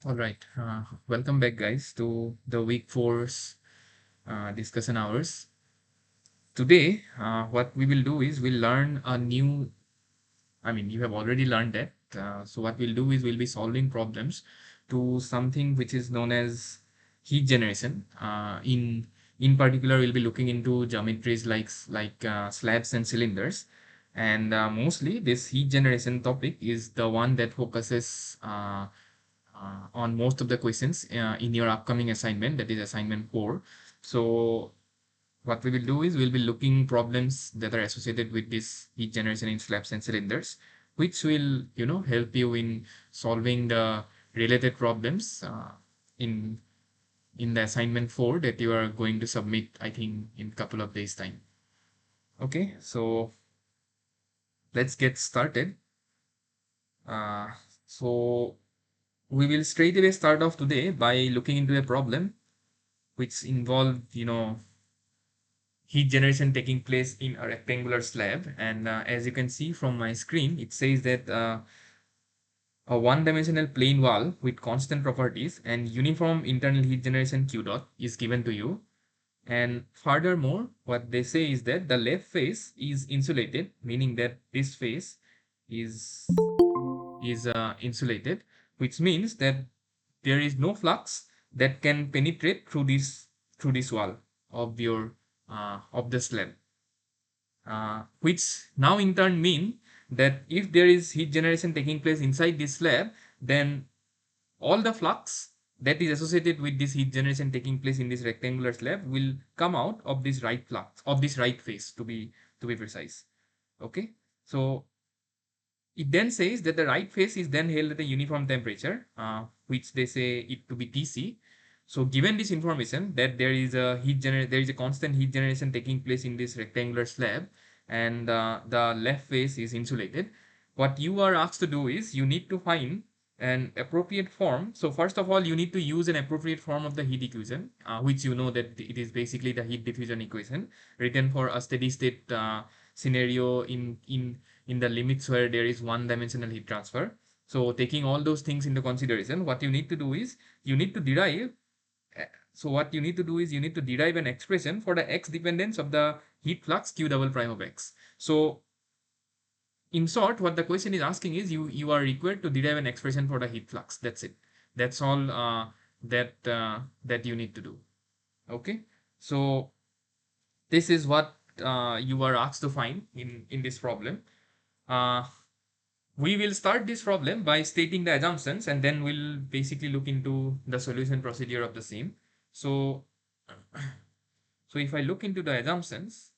All right. Welcome back, guys, to the week four's discussion hours. Today, what we will do is we'll learn a new. You have already learned that. So what we'll do is we'll be solving problems to something which is known as heat generation. In particular, we'll be looking into geometries like slabs and cylinders. And mostly, this heat generation topic is the one that focuses on most of the questions in your upcoming assignment, that is assignment 4. So what we will do is we'll be looking problems that are associated with this heat generation in slabs and cylinders, which will help you in solving the related problems in in the assignment 4 that you are going to submit, I think, in couple of days time. Okay, so let's get started. So we will straight away start off today by looking into a problem which involve heat generation taking place in a rectangular slab. And as you can see from my screen, it says that a one-dimensional plane wall with constant properties and uniform internal heat generation q dot is given to you. And furthermore, what they say is that the left face is insulated, meaning that this face is insulated, which means that there is no flux that can penetrate through this wall of your of the slab, which now in turn mean that if there is heat generation taking place inside this slab, then all the flux that is associated with this heat generation taking place in this rectangular slab will come out of this right flux, of this right face, to be precise. Okay, so it then says that the right face is then held at a uniform temperature, which they say it to be Tc. So given this information that there is a constant heat generation taking place in this rectangular slab, and the left face is insulated, what you are asked to do is you need to find an appropriate form. So first of all, you need to use an appropriate form of the heat equation, which you know that it is basically the heat diffusion equation written for a steady state scenario in the limits where there is one-dimensional heat transfer. So taking all those things into consideration, what you need to do is you need to derive. So what you need to do is you need to derive an expression for the x dependence of the heat flux q double prime of x. So in short, what the question is asking is you are required to derive an expression for the heat flux. That's it. That's all that you need to do. Okay. So this is what you are asked to find in this problem. Uh, we will start this problem by stating the assumptions, and then we'll basically look into the solution procedure of the same. So, so if I look into the assumptions,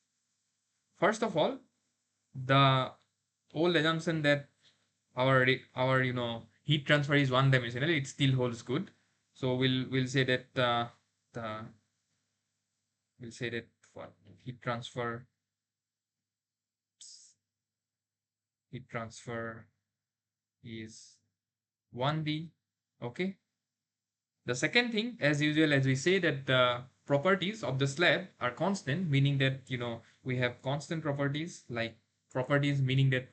first of all, the old assumption that our heat transfer is one dimensional, it still holds good. So we'll say that the we'll say that what heat transfer heat transfer is 1D. Okay. The second thing, as usual, as we say that the properties of the slab are constant, meaning that we have constant properties, like properties meaning that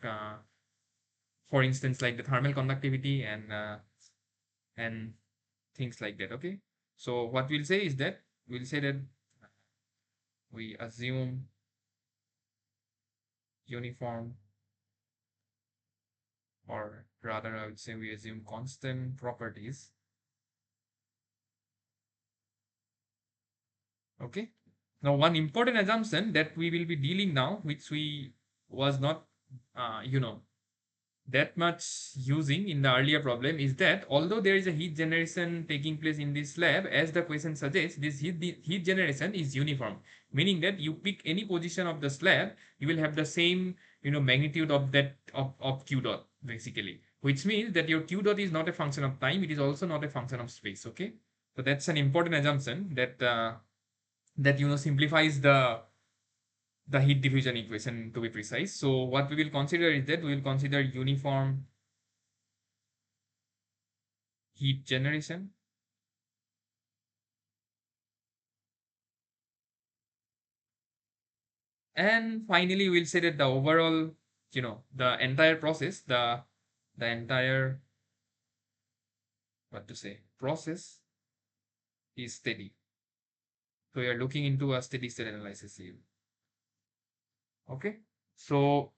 for instance, like the thermal conductivity and things like that. Okay. So what we'll say is that we'll say that we assume uniform, or rather I would say we assume constant properties. Okay. Now, one important assumption that we will be dealing now, which we was not, that much using in the earlier problem, is that although there is a heat generation taking place in this slab, as the question suggests, this heat generation is uniform, meaning that you pick any position of the slab, you will have the same, magnitude of that of q dot basically, which means that your q dot is not a function of time, it is also not a function of space. Okay, so that's an important assumption that simplifies the heat diffusion equation, to be precise. So what we will consider is that we will consider uniform heat generation, and finally we'll say that the overall, the entire process, the entire what to say, process is steady. So you're looking into a steady state analysis here. Okay. So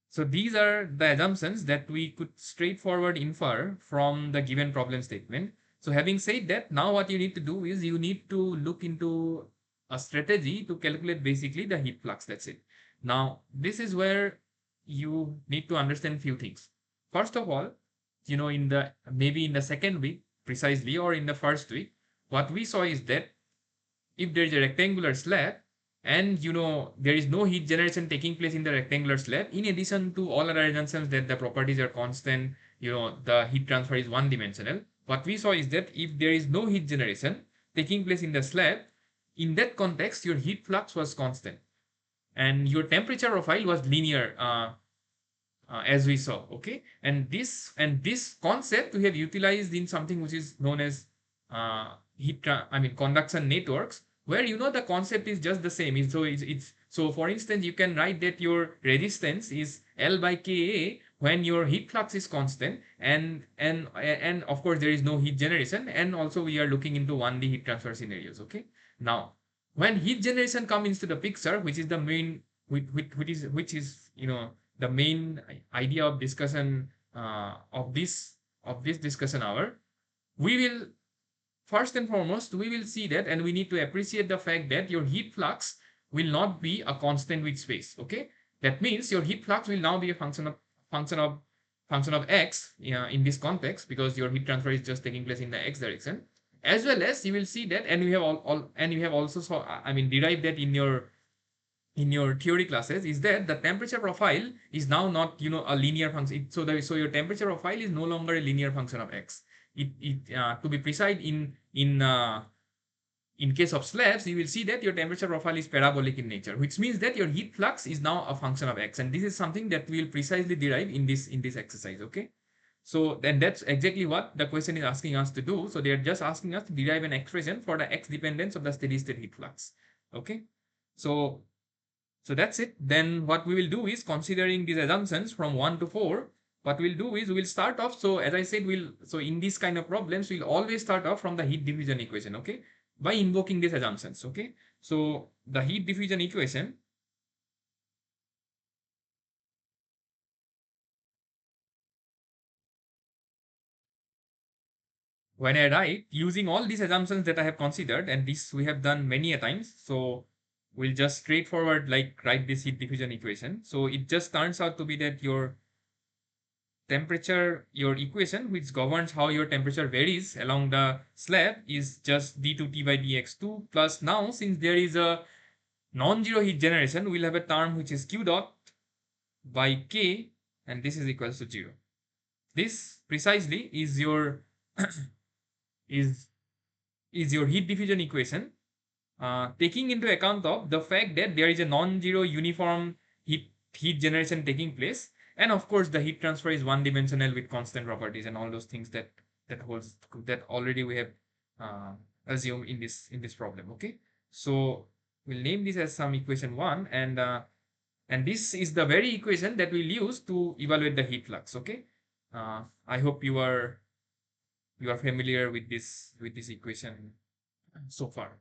so these are the assumptions that we could straightforward infer from the given problem statement. So having said that, now what you need to do is you need to look into a strategy to calculate basically the heat flux. That's it. Now, this is where you need to understand few things. First of all, in the maybe in the second week precisely or in the first week, what we saw is that if there is a rectangular slab and there is no heat generation taking place in the rectangular slab, in addition to all other assumptions that the properties are constant, the heat transfer is one dimensional, what we saw is that if there is no heat generation taking place in the slab, in that context your heat flux was constant and your temperature profile was linear, as we saw. Okay, and this concept we have utilized in something which is known as conduction networks, where the concept is just the same. So for instance, you can write that your resistance is L by Ka when your heat flux is constant, and of course there is no heat generation, and also we are looking into 1D heat transfer scenarios. Okay, now when heat generation comes into the picture, which is the main, which is the main idea of discussion, of this discussion hour, we will first and foremost we will see that, and we need to appreciate the fact that your heat flux will not be a constant with space. Okay, that means your heat flux will now be a function of function of x, in this context, because your heat transfer is just taking place in the x direction. As well as you will see that, and we have all and you have also derived that in your theory classes, is that the temperature profile is now not a linear function. So your temperature profile is no longer a linear function of x. To be precise, in case of slabs, you will see that your temperature profile is parabolic in nature, which means that your heat flux is now a function of x, and this is something that we will precisely derive in this exercise. Okay, so then that's exactly what the question is asking us to do. So they are just asking us to derive an expression for the x dependence of the steady state heat flux. Okay, so that's it. Then what we will do is, considering these assumptions from 1 to 4, what we'll do is we'll start off. So as I said, so in this kind of problems, we'll always start off from the heat diffusion equation, okay, by invoking these assumptions. Okay, so the heat diffusion equation, when I write using all these assumptions that I have considered, and this we have done many a times, so we'll just straightforward like write this heat diffusion equation. So it just turns out to be that your equation which governs how your temperature varies along the slab is just d2t by dx2, plus now since there is a non-zero heat generation, we'll have a term which is q dot by k, and this is equals to 0. This precisely is your is your heat diffusion equation, taking into account of the fact that there is a non-zero uniform heat generation taking place, and of course the heat transfer is one dimensional with constant properties and all those things that already we have assumed in this problem. Okay, so we'll name this as some equation 1, and this is the very equation that we'll use to evaluate the heat flux. Okay, I hope you are familiar with this equation so far.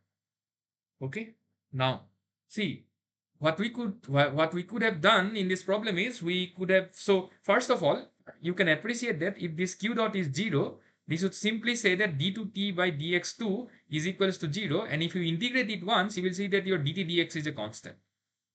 Okay, now see, what we could have done in this problem is, we could have, so first of all, you can appreciate that if this q dot is 0, this would simply say that d2t by dx2 is equals to 0, and if you integrate it once, you will see that your dt dx is a constant.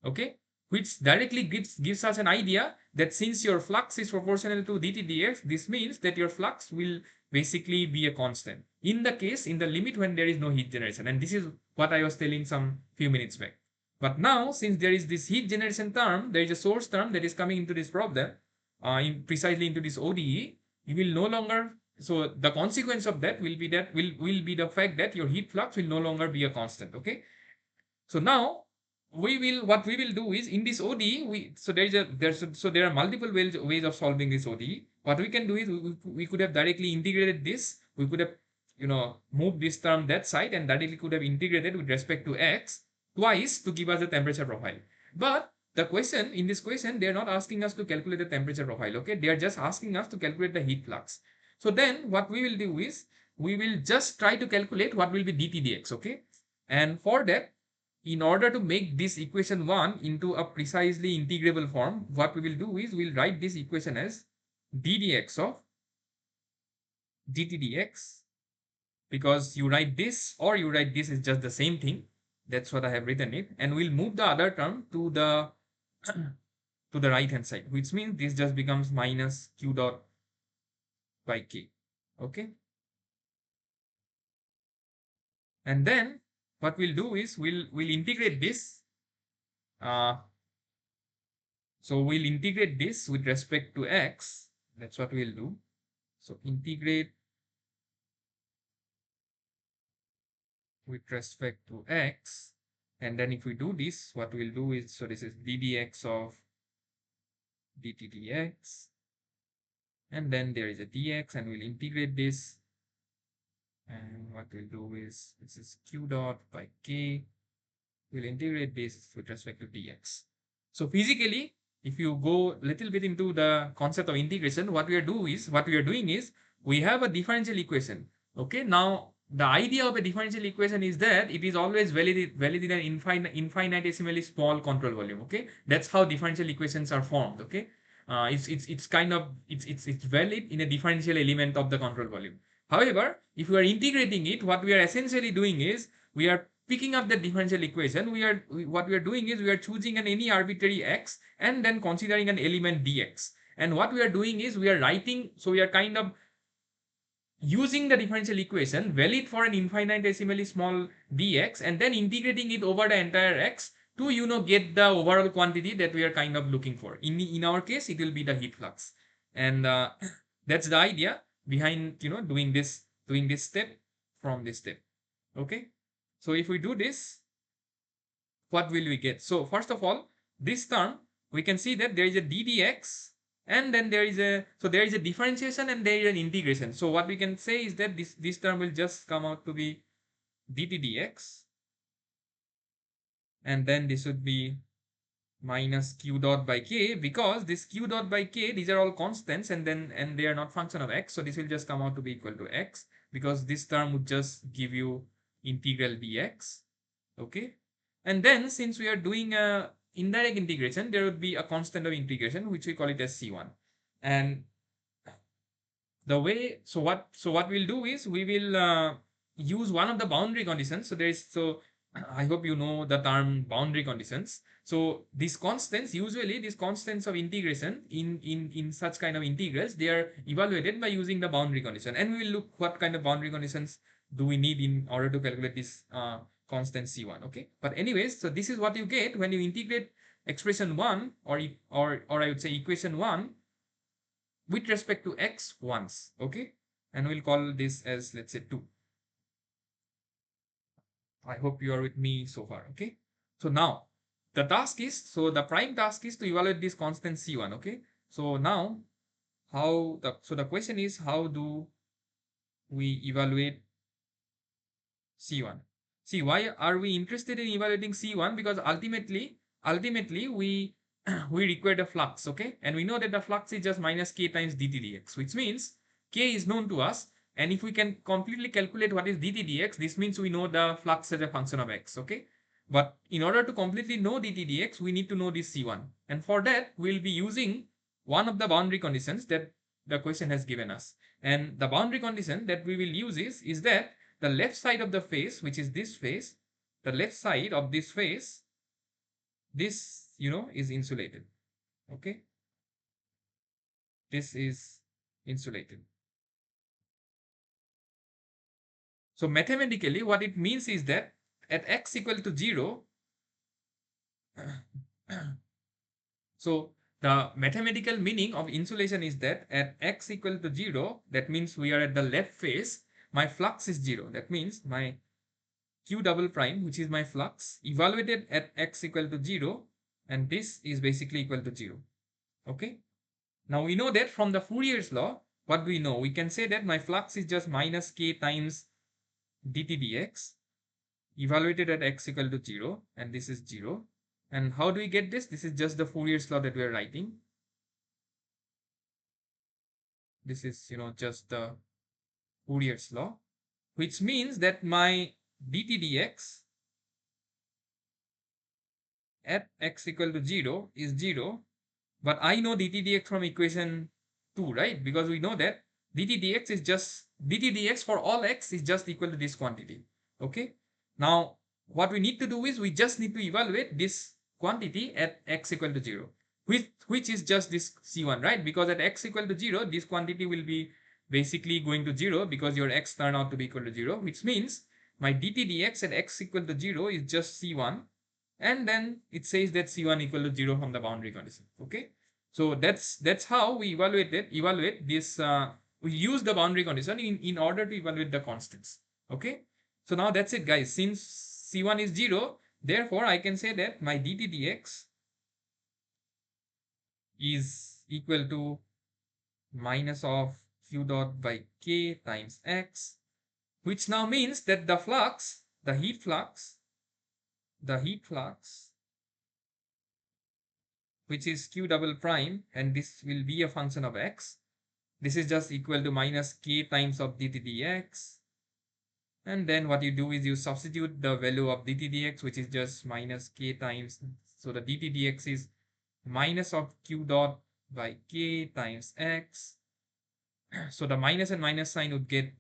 Okay, which directly gives us an idea that since your flux is proportional to dt dx, this means that your flux will basically be a constant in the limit when there is no heat generation, and this is what I was telling some few minutes back. But now, since there is this heat generation term, there is a source term that is coming into this problem, precisely into this ODE, you will no longer, so the consequence of that will be the fact that your heat flux will no longer be a constant. Okay, so now what we will do is, in this ODE, there are multiple ways of solving this ODE. What we can do is, we could have directly integrated this. We could have moved this term that side, and directly could have integrated with respect to x twice to give us the temperature profile. But in this question, they are not asking us to calculate the temperature profile. Okay, they are just asking us to calculate the heat flux. So then what we will do is we will just try to calculate what will be dt dx. Okay, and for that, in order to make this equation 1 into a precisely integrable form, what we will do is we'll write this equation as d dx of dt dx, because you write this or you write this is just the same thing. That's what I have written it, and we'll move the other term to the to the right hand side, which means this just becomes minus q dot by k. Okay, and then what we'll do is we'll integrate this. So we'll integrate this with respect to x. That's what we'll do. So integrate with respect to x, and then if we do this, what we'll do is, so this is d dx of dt dx, and then there is a dx, and we'll integrate this, and what we'll do is this is q dot by k. We'll integrate this with respect to dx. So physically, if you go a little bit into the concept of integration, what we are doing is we have a differential equation. Okay, now the idea of a differential equation is that it is always valid in an infinitesimally small control volume. Okay, that's how differential equations are formed. Okay, it's kind of it's valid in a differential element of the control volume. However, if we are integrating it, what we are essentially doing is we are picking up the differential equation. What we are doing is we are choosing any arbitrary x and then considering an element dx. And what we are doing is we are writing, so we are kind of using the differential equation valid for an infinitesimally small dx and then integrating it over the entire x to get the overall quantity that we are kind of looking for. In our case, it will be the heat flux, and that's the idea behind doing this step from this step. Okay, so if we do this, what will we get? So first of all, this term, we can see that there is a ddx, and then there is a differentiation and there is an integration. So what we can say is that this term will just come out to be dt dx, and then this would be minus q dot by k, because this q dot by k, these are all constants, and they are not function of x, so this will just come out to be equal to x, because this term would just give you integral dx. Okay, and then since we are doing a indirect integration, there would be a constant of integration which we call it as c1. And the way, so what we'll do is we will use one of the boundary conditions. So I hope you know the term boundary conditions. So these constants of integration in such kind of integrals, they are evaluated by using the boundary condition, and we will look what kind of boundary conditions do we need in order to calculate this constant c1. Okay, but anyways, so this is what you get when you integrate expression 1, or I would say equation 1, with respect to x once. Okay, and we'll call this as, let's say, 2. I hope you are with me so far. Okay, so now the prime task is to evaluate this constant c1. Okay, so now the question is, how do we evaluate c1? See, why are we interested in evaluating c1? Because ultimately we we require the flux. Okay, and we know that the flux is just minus k times dt dx, which means k is known to us, and if we can completely calculate what is dt dx, this means we know the flux as a function of x. Okay, but in order to completely know dt dx, we need to know this c1, and for that we'll be using one of the boundary conditions that the question has given us. And the boundary condition that we will use is that the left side of the face, which is this face, the left side of this face, this is insulated. Okay, this is insulated. So mathematically what it means is that at x equal to 0, so the mathematical meaning of insulation is that at x equal to 0, that means we are at the left face, my flux is 0. That means my q double prime, which is my flux, evaluated at x equal to 0, and this is basically equal to 0. Okay, now we know that from the Fourier's law, what do we know? We can say that my flux is just minus k times dt dx, evaluated at x equal to 0, and this is 0. And how do we get this? This is just the Fourier's law that we are writing. This is, just the Fourier's law, which means that my dt dx at x equal to 0 is 0. But I know dt dx from equation 2, right? Because we know that dt dx is just dt dx for all x is just equal to this quantity. Okay. Now, what we need to do is we just need to evaluate this quantity at x equal to 0, which is just this c1, right? Because at x equal to 0, this quantity will be basically going to 0 because your x turn out to be equal to 0, which means my dt dx at x equal to 0 is just c1, and then it says that c1 equal to 0 from the boundary condition. Okay, so that's how we evaluate this. We use the boundary condition in order to evaluate the constants. Okay, so now that's it, guys. Since c1 is 0, therefore I can say that my dt dx is equal to minus of q dot by k times x, which now means that the heat flux, which is q double prime, and this will be a function of x. This is just equal to minus k times of dt dx. And then what you do is you substitute the value of dt dx, which is just minus k times. So the dt dx is minus of q dot by k times x. So the minus and minus sign would get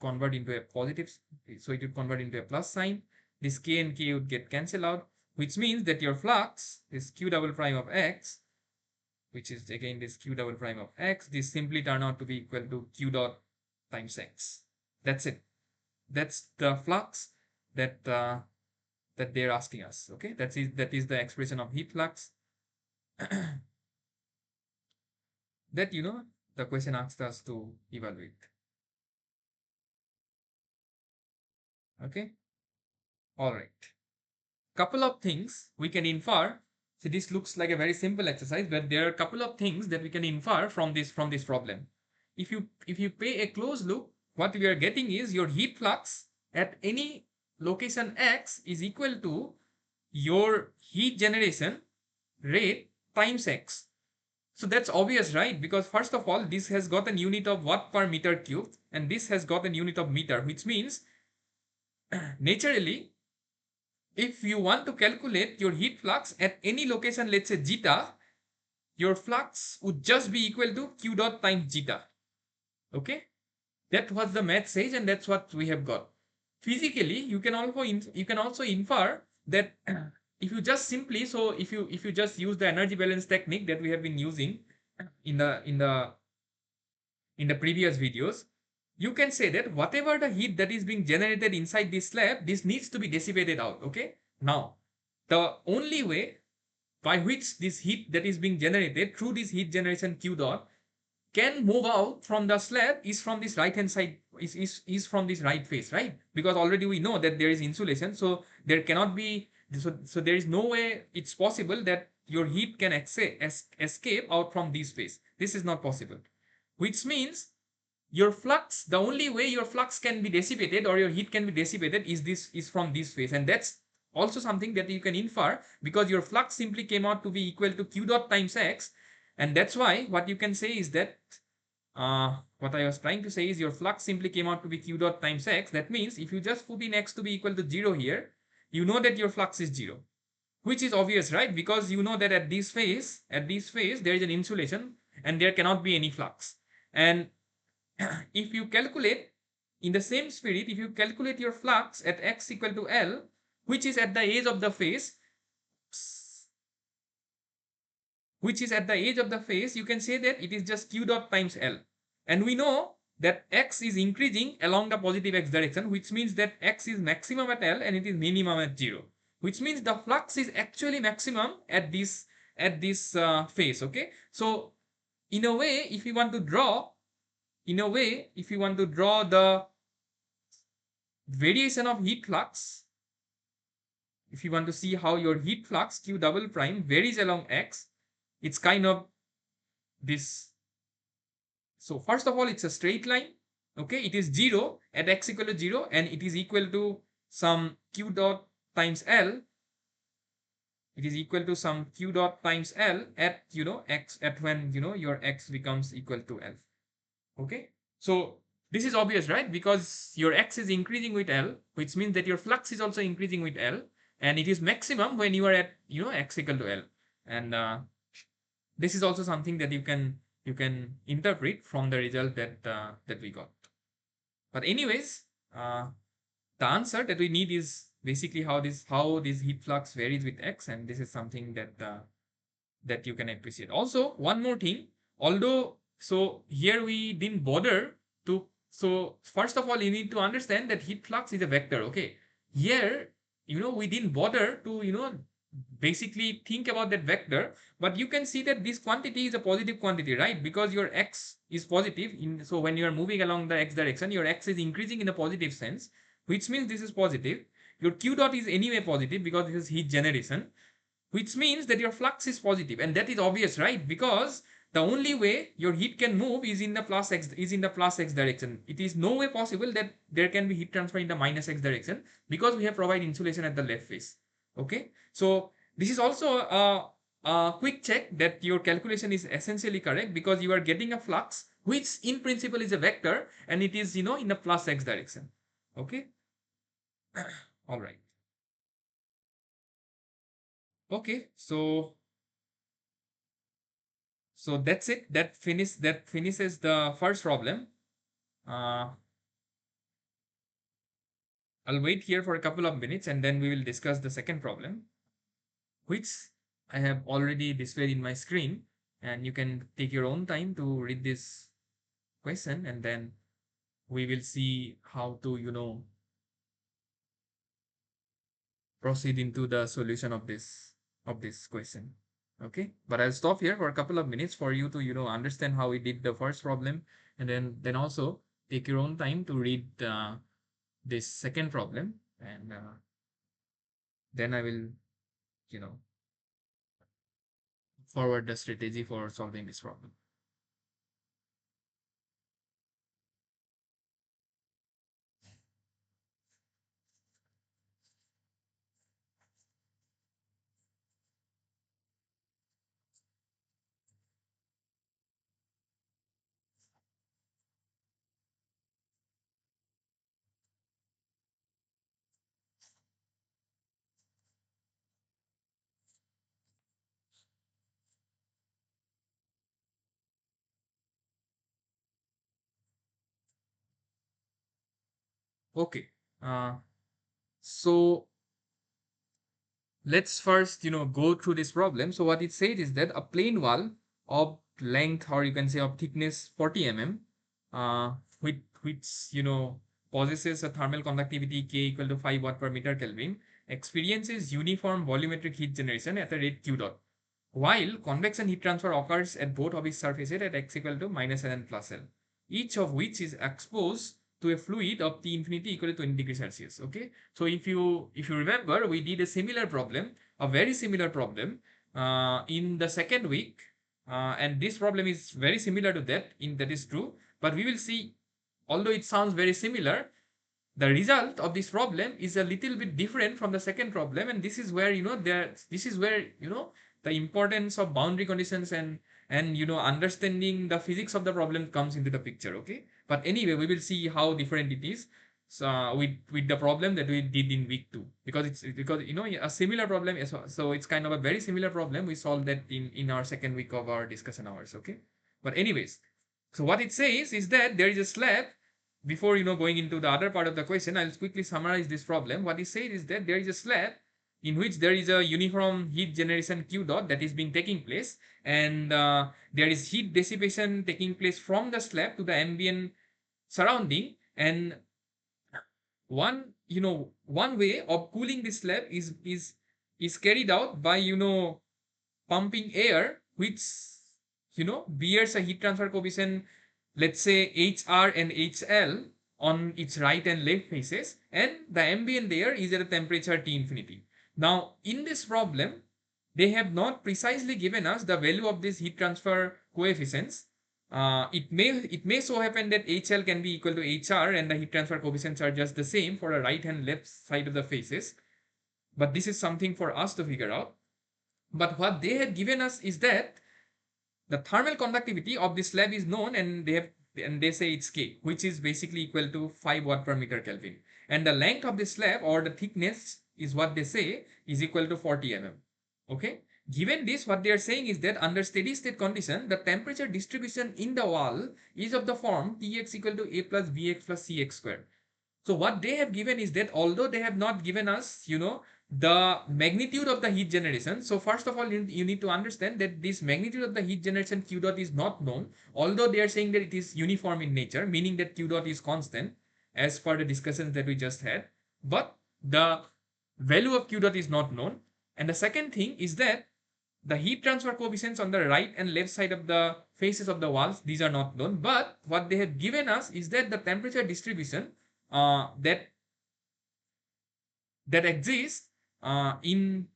convert into a positive. So it would convert into a plus sign. This k and k would get cancelled out, which means that your flux is q double prime of x, which is again this q double prime of x. This simply turn out to be equal to q dot times x. That's it. That's the flux that that they're asking us. Okay, that is the expression of heat flux that the question asked us to evaluate. Okay, all right. Couple of things we can infer. So this looks like a very simple exercise, but there are a couple of things that we can infer from this problem. If you pay a close look, what we are getting is your heat flux at any location x is equal to your heat generation rate times x. So that's obvious, right? Because first of all, this has got a unit of watt per meter cubed, and this has got a unit of meter, which means naturally, if you want to calculate your heat flux at any location, let's say zeta, your flux would just be equal to q dot times zeta. Okay, that's what the math says, and that's what we have got. Physically, you can also infer that if you just simply, so if you just use the energy balance technique that we have been using in the previous videos, you can say that whatever the heat that is being generated inside this slab, this needs to be dissipated out. Okay, now the only way by which this heat that is being generated through this heat generation q dot can move out from the slab is from this right hand side, is from this right face, right? Because already we know that there is insulation, so there cannot be, so there is no way it's possible that your heat can escape out from this face. This is not possible, which means your flux, the only way your flux can be dissipated or your heat can be dissipated is from this phase. And that's also something that you can infer, because your flux simply came out to be equal to q dot times x. And that's why what you can say is that what I was trying to say is your flux simply came out to be q dot times x. That means if you just put in x to be equal to 0 here, you know that your flux is 0, which is obvious, right? Because you know that at this phase there is an insulation and there cannot be any flux. And if you calculate in the same spirit, if you calculate your flux at x equal to L, which is at the edge of the phase, you can say that it is just q dot times L. And we know that x is increasing along the positive x direction, which means that x is maximum at L and it is minimum at 0, which means the flux is actually maximum at this phase. Okay, so in a way, if you want to draw the variation of heat flux, if you want to see how your heat flux q double prime varies along x, it's kind of this. So first of all, it's a straight line. Okay, it is 0 at x equal to 0, and it is equal to some q dot times L. It is equal to some q dot times L at x, at when your x becomes equal to L. Okay. So this is obvious, right? Because your x is increasing with L, which means that your flux is also increasing with L, and it is maximum when you are at x equal to L. And this is also something that you can interpret from the result that we got. But anyways, the answer that we need is basically how this heat flux varies with x, and this is something that you can appreciate. Also, one more thing, although so here we didn't bother to, so first of all, you need to understand that heat flux is a vector. Okay, here we didn't bother to basically think about that vector, but you can see that this quantity is a positive quantity, right? Because your x is positive so when you are moving along the x direction, your x is increasing in a positive sense, which means this is positive. Your q dot is anyway positive because this is heat generation, which means that your flux is positive, and that is obvious, right? Because the only way your heat can move is in the plus x direction. It is no way possible that there can be heat transfer in the minus x direction, because we have provided insulation at the left face. Okay, so this is also a quick check that your calculation is essentially correct, because you are getting a flux which in principle is a vector, and it is in the plus x direction. Okay. All right. Okay, so that's it. That finishes the first problem. Uh, I'll wait here for a couple of minutes, and then we will discuss the second problem, which I have already displayed in my screen, and you can take your own time to read this question, and then we will see how to proceed into the solution of this question. Okay, but I'll stop here for a couple of minutes for you to understand how we did the first problem, and then also take your own time to read this second problem, and then I will you know forward the strategy for solving this problem. Okay, so let's first go through this problem. So what it said is that a plain wall of length, or you can say of thickness 40 mm, which possesses a thermal conductivity K equal to 5 watt per meter Kelvin, experiences uniform volumetric heat generation at a rate q dot, while convection heat transfer occurs at both of its surfaces at x equal to minus L and plus L, each of which is exposed to a fluid of T infinity equal to 20 degrees Celsius. Okay, so if you remember, we did a similar problem, a very similar problem, in the second week, and this problem is very similar to that. That is true, but we will see, although it sounds very similar, the result of this problem is a little bit different from the second problem, and this is where the importance of boundary conditions and understanding the physics of the problem comes into the picture. Okay, but anyway, we will see how different it is, so with the problem that we did in week 2, because because a similar problem is, so it's kind of a very similar problem. We solved that in our second week of our discussion hours. Okay, but anyways, so what it says is that there is a slab. Before going into the other part of the question, I'll quickly summarize this problem. What he said is that there is a slab in which there is a uniform heat generation q dot that is being taking place, and there is heat dissipation taking place from the slab to the ambient surrounding. And one way of cooling this slab is carried out by pumping air, which bears a heat transfer coefficient, let's say HR and HL, on its right and left faces, and the ambient air is at a temperature T infinity. Now, in this problem, they have not precisely given us the value of these heat transfer coefficients. It may so happen that HL can be equal to HR, and the heat transfer coefficients are just the same for the right and left side of the faces. But this is something for us to figure out. But what they have given us is that the thermal conductivity of this slab is known, and they have and they say it's K, which is basically equal to 5 watt per meter Kelvin. And the length of the slab or the thickness is what they say is equal to 40 mm. Okay. Given this, what they are saying is that under steady state condition, the temperature distribution in the wall is of the form Tx equal to A plus Bx plus Cx square. So what they have given is that although they have not given us, the magnitude of the heat generation. So first of all, you need to understand that this magnitude of the heat generation Q dot is not known, although they are saying that it is uniform in nature, meaning that Q dot is constant as per the discussions that we just had. But the value of Q dot is not known. And the second thing is that the heat transfer coefficients on the right and left side of the faces of the walls, these are not known. But what they have given us is that the temperature distribution that exists in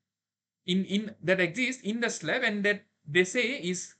that exists in the slab, and that they say is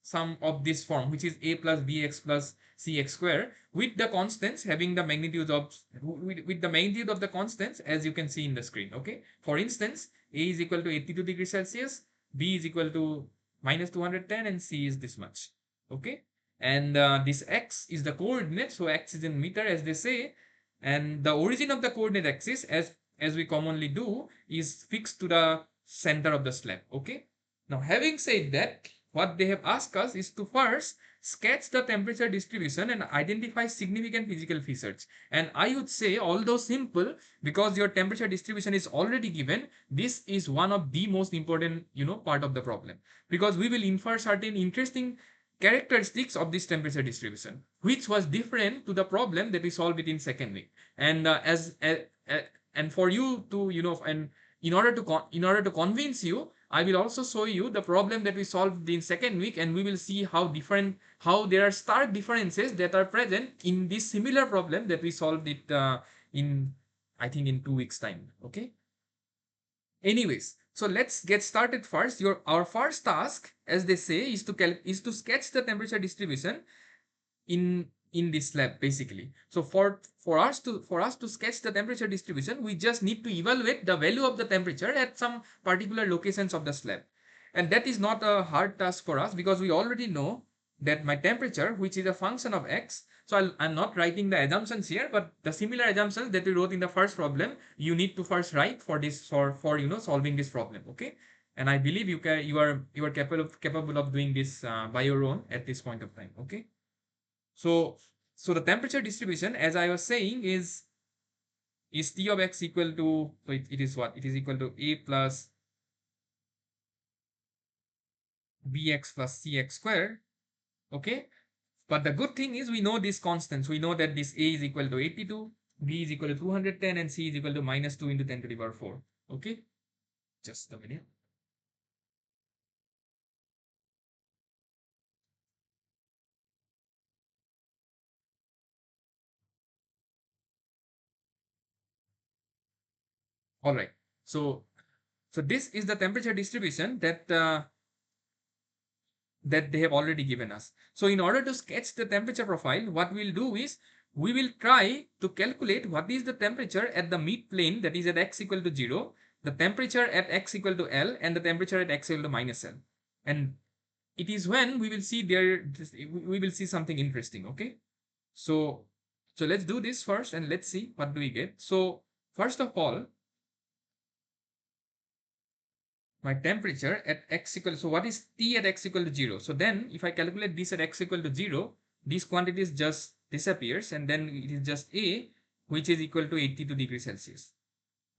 some of this form, which is A plus Bx plus Cx square, with the constants having the magnitude of with the magnitude of the constants as you can see in the screen. Okay, for instance, A is equal to 82 degrees Celsius, B is equal to minus 210, and C is this much. Okay, and this x is the coordinate, so x is in meter as they say, and the origin of the coordinate axis, as we commonly do, is fixed to the center of the slab. Okay, now having said that, what they have asked us is to first sketch the temperature distribution and identify significant physical features. And I would say, although simple, because your temperature distribution is already given, this is one of the most important part of the problem, because we will infer certain interesting characteristics of this temperature distribution, which was different to the problem that we solved it in second week. And and for you to and in order to convince you, I will also show you the problem that we solved in second week, and we will see how there are stark differences that are present in this similar problem that we solved it in, I think, in 2 weeks time. Okay. Anyways, so let's get started first. Our first task, as they say, is to sketch the temperature distribution in this slab basically. So for us to sketch the temperature distribution, we just need to evaluate the value of the temperature at some particular locations of the slab. And that is not a hard task for us, because we already know that my temperature, which is a function of x, so I'm not writing the assumptions here, but the similar assumptions that we wrote in the first problem, you need to first write for this for solving this problem. Okay, and I believe you are capable of doing this by your own at this point of time. Okay. So, the temperature distribution, as I was saying, is T of x equal to, so it is what? It is equal to A plus Bx plus Cx square. Okay. But the good thing is we know these constants. We know that this A is equal to 82, B is equal to 210, and C is equal to minus 2 into 10 to the power 4. Okay. Just a minute. All right. So, this is the temperature distribution that they have already given us. So in order to sketch the temperature profile, what we'll do is we will try to calculate what is the temperature at the mid plane, that is at x equal to 0, the temperature at x equal to L, and the temperature at x equal to minus L. And it is when we will see something interesting. Okay. So, let's do this first and let's see what do we get. So first of all, my temperature at x equal, so what is T at x equal to 0? So then if I calculate this at x equal to 0, these quantities just disappears, and then it is just A, which is equal to 82 degrees Celsius.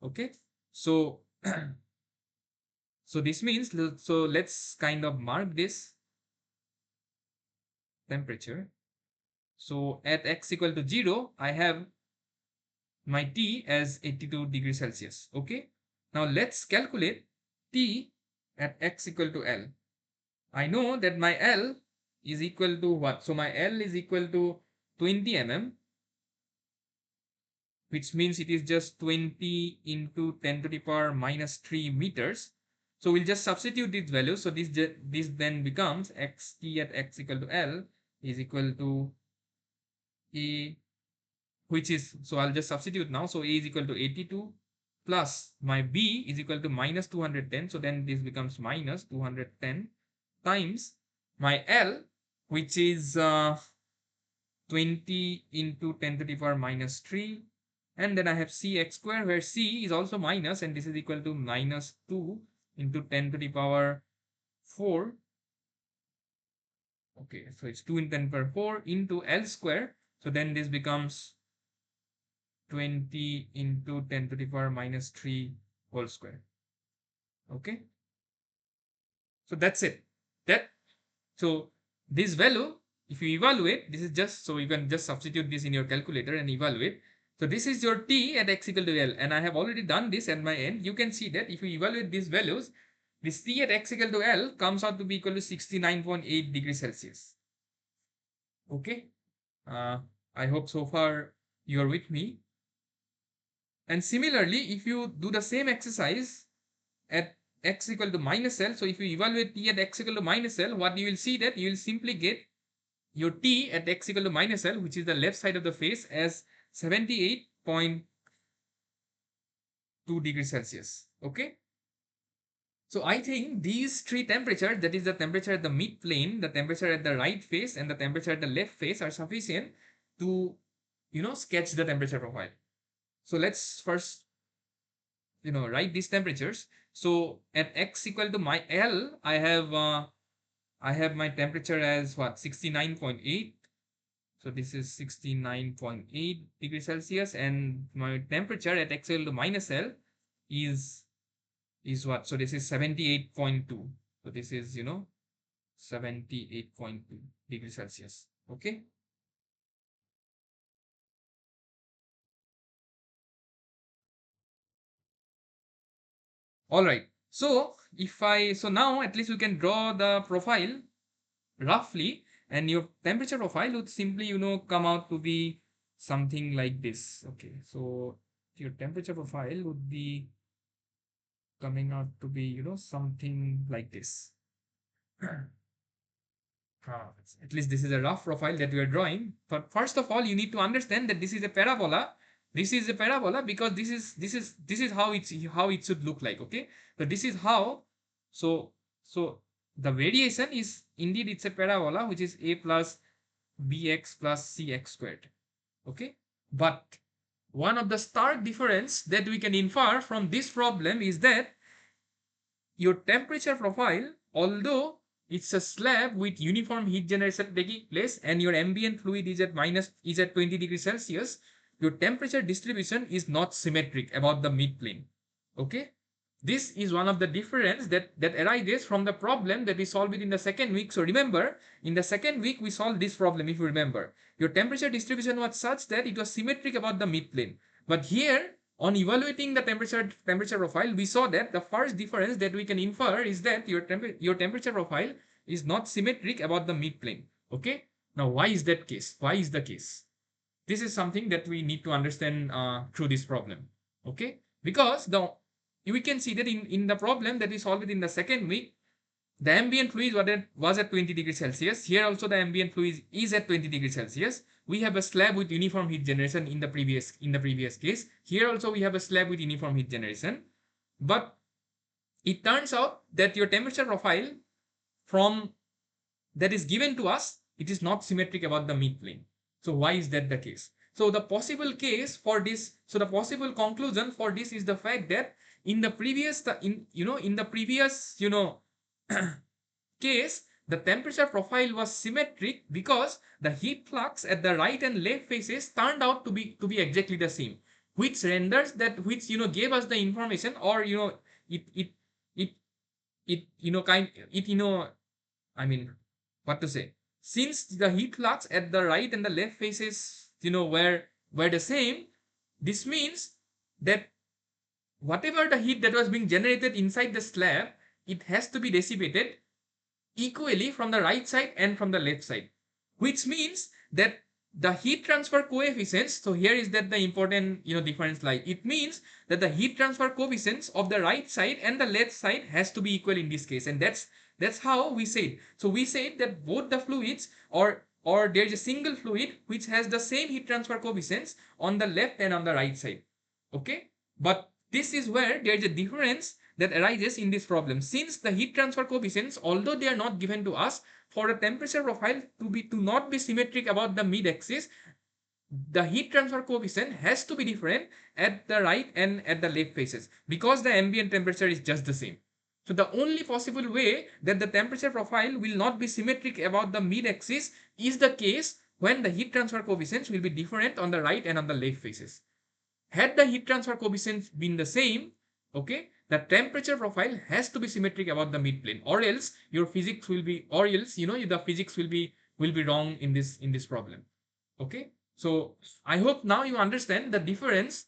Okay. So, so this means, so let's kind of mark this temperature. So at x equal to 0, I have my T as 82 degrees Celsius. Okay. Now let's calculate T at x equal to L. I know that my L is equal to what? So my L is equal to 20 mm, which means it is just 20 into 10 to the power minus 3 meters. So we'll just substitute these values. So this then becomes xt at x equal to L is equal to A, which is, so I'll just substitute now. So A is equal to 82 plus my B is equal to minus 210. So then this becomes minus 210 times my L, which is 20 into 10 to the power minus 3. And then I have cx square, where c is also minus, and this is equal to minus 2 into 10 to the power 4. Okay, so it's 2 into 10 to the power 4 into L square. So then this becomes 20 into 10 to the power minus 3 whole square. Okay, so that's it. That So this value, if you evaluate, this is just, so you can just substitute this in your calculator and evaluate. So this is your t at x equal to L, and I have already done this at my end. You can see that if you evaluate these values, this t at x equal to L comes out to be equal to 69.8 degrees Celsius. Okay. I hope so far you are with me. And similarly, if you do the same exercise at x equal to minus L, so if you evaluate t at x equal to minus L, what you will see that you will simply get your t at x equal to minus L, which is the left side of the face, as 78.2 degrees Celsius. Okay. So I think these three temperatures, that is the temperature at the mid plane, the temperature at the right face, and the temperature at the left face, are sufficient to, sketch the temperature profile. So let's first, write these temperatures. So at x equal to my L, I have my temperature as what, 69.8. So this is 69.8 degrees Celsius, and my temperature at x equal to minus L is what? So this is 78.2. So this is 78.2 degrees Celsius. Okay. All right. So now at least we can draw the profile roughly, and your temperature profile would simply come out to be something like this. Okay, so your temperature profile would be coming out to be something like this. At least this is a rough profile that we are drawing. But first of all, you need to understand that this is a parabola. This is a parabola because this is how it should look like. Okay, so this is how. So the variation is indeed, it's a parabola, which is a plus bx plus cx squared. Okay, but one of the stark difference that we can infer from this problem is that your temperature profile, although it's a slab with uniform heat generation taking place and your ambient fluid is at 20 degrees Celsius, your temperature distribution is not symmetric about the mid plane. Okay, this is one of the difference that arises from the problem that we solved in the second week. So remember, in the second week we solved this problem. If you remember, your temperature distribution was such that it was symmetric about the mid plane, but here, on evaluating the temperature profile, we saw that the first difference that we can infer is that your temperature profile is not symmetric about the mid plane. Okay, now why is that case? Why is the case? This is something that we need to understand through this problem. Okay, because we can see that in the problem that we solved in the second week, the ambient fluid was at 20 degrees Celsius. Here also the ambient fluid is at 20 degrees Celsius. We have a slab with uniform heat generation in the previous case. Here also we have a slab with uniform heat generation. But it turns out that your temperature profile from that is given to us, it is not symmetric about the mid plane. So why is that the case? So the possible conclusion for this is the fact that in the previous case, the temperature profile was symmetric because the heat flux at the right and left faces turned out to be exactly the same, which renders that, which gave us the information, or it it it it kind it I mean, what to say? Since the heat flux at the right and the left faces, were the same, this means that whatever the heat that was being generated inside the slab, it has to be dissipated equally from the right side and from the left side, which means that the heat transfer coefficients, so here is that the important difference lie. It means that the heat transfer coefficients of the right side and the left side has to be equal in this case, and that's how we said. So we said that both the fluids, or there is a single fluid which has the same heat transfer coefficients on the left and on the right side. Okay, but this is where there is a difference that arises in this problem. Since the heat transfer coefficients, although they are not given to us, for a temperature profile to not be symmetric about the mid axis, the heat transfer coefficient has to be different at the right and at the left faces, because the ambient temperature is just the same. So the only possible way that the temperature profile will not be symmetric about the mid axis is the case when the heat transfer coefficients will be different on the right and on the left faces. Had the heat transfer coefficients been the same, okay, the temperature profile has to be symmetric about the mid plane, or else your physics will be, or else the physics will be wrong in this problem. Okay, so I hope now you understand the difference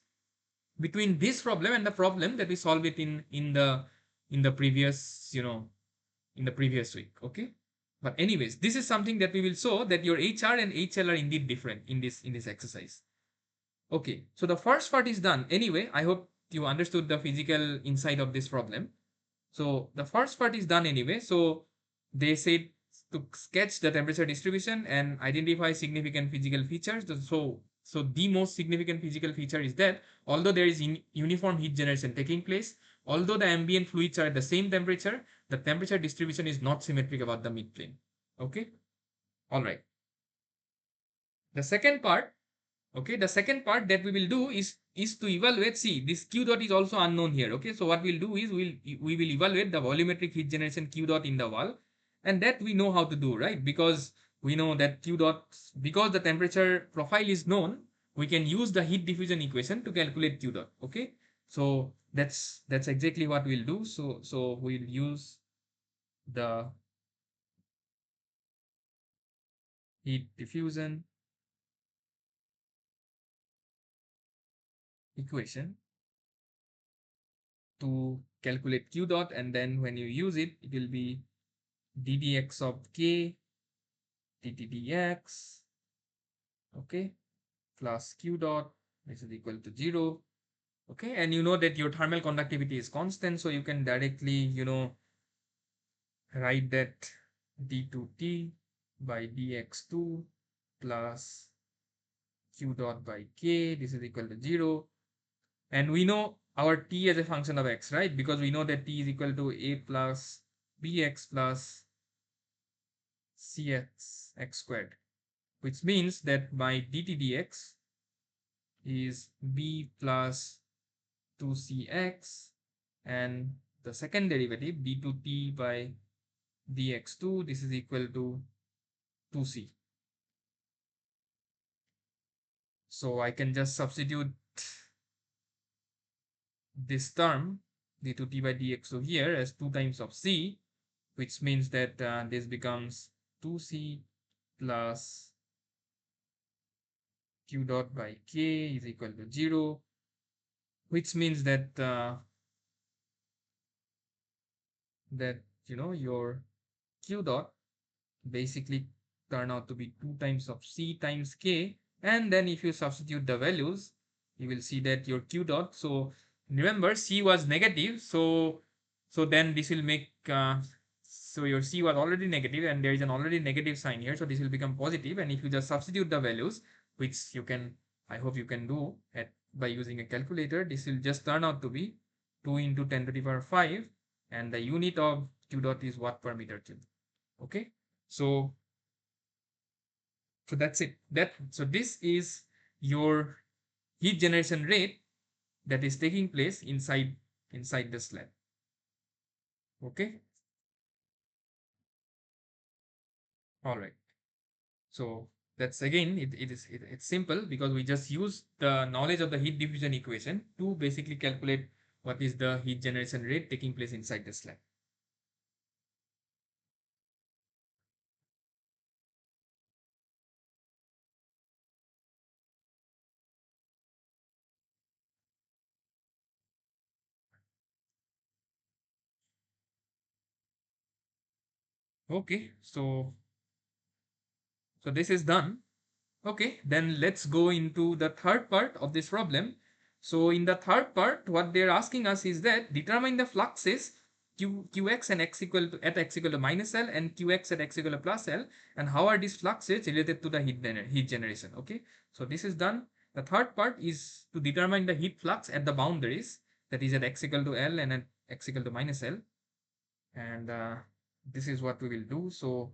between this problem and the problem that we solved it in the previous in the previous week. Okay, but anyways, this is something that we will show, that your HR and HL are indeed different in this exercise. Okay, so the first part is done. Anyway, I hope you understood the physical inside of this problem. So the first part is done anyway. So they said to sketch the temperature distribution and identify significant physical features. So the most significant physical feature is that although there is uniform heat generation taking place, although the ambient fluids are at the same temperature, the temperature distribution is not symmetric about the midplane. Okay, all right. The second part, okay, the second part that we will do is to evaluate. See, this q dot is also unknown here. Okay, so what we'll do is we will evaluate the volumetric heat generation q dot in the wall, and that we know how to do, right? Because we know that q dot, because the temperature profile is known, we can use the heat diffusion equation to calculate q dot. Okay, so that's exactly what we'll do. So we'll use the heat diffusion equation to calculate q dot, and then when you use it, it will be ddx of k ddx, okay, plus q dot, which is equal to 0. Okay, and you know that your thermal conductivity is constant, so you can directly write that d2t by dx2 plus q dot by k, this is equal to 0. And we know our t as a function of x, right? Because we know that t is equal to a plus bx plus cx x squared, which means that my dt dx is b plus 2cx, and the second derivative d2t by dx2, this is equal to 2c. So I can just substitute this term d2t by dx2 here as 2 times of c, which means that this becomes 2c plus q dot by k is equal to 0, which means that your q dot basically turn out to be 2 times of c times k, and then if you substitute the values, you will see that your q dot, so remember c was negative, so then this will make so your c was already negative and there is an already negative sign here, so this will become positive, and if you just substitute the values, which you can, I hope you can do by using a calculator, this will just turn out to be 2 into 10 to the power 5, and the unit of q dot is watt per meter cube. Okay, so that's it. So this is your heat generation rate that is taking place inside the slab. Okay, all right. So that's again, it's simple, because we just use the knowledge of the heat diffusion equation to basically calculate what is the heat generation rate taking place inside the slab. Okay, so this is done. Okay, then let's go into the third part of this problem. So in the third part, what they're asking us is that determine the fluxes qx and x equal to at x equal to minus L and qx at x equal to plus L, and how are these fluxes related to the heat generation. Okay, so this is done. The third part is to determine the heat flux at the boundaries, that is at x equal to L and at x equal to minus L, and this is what we will do. So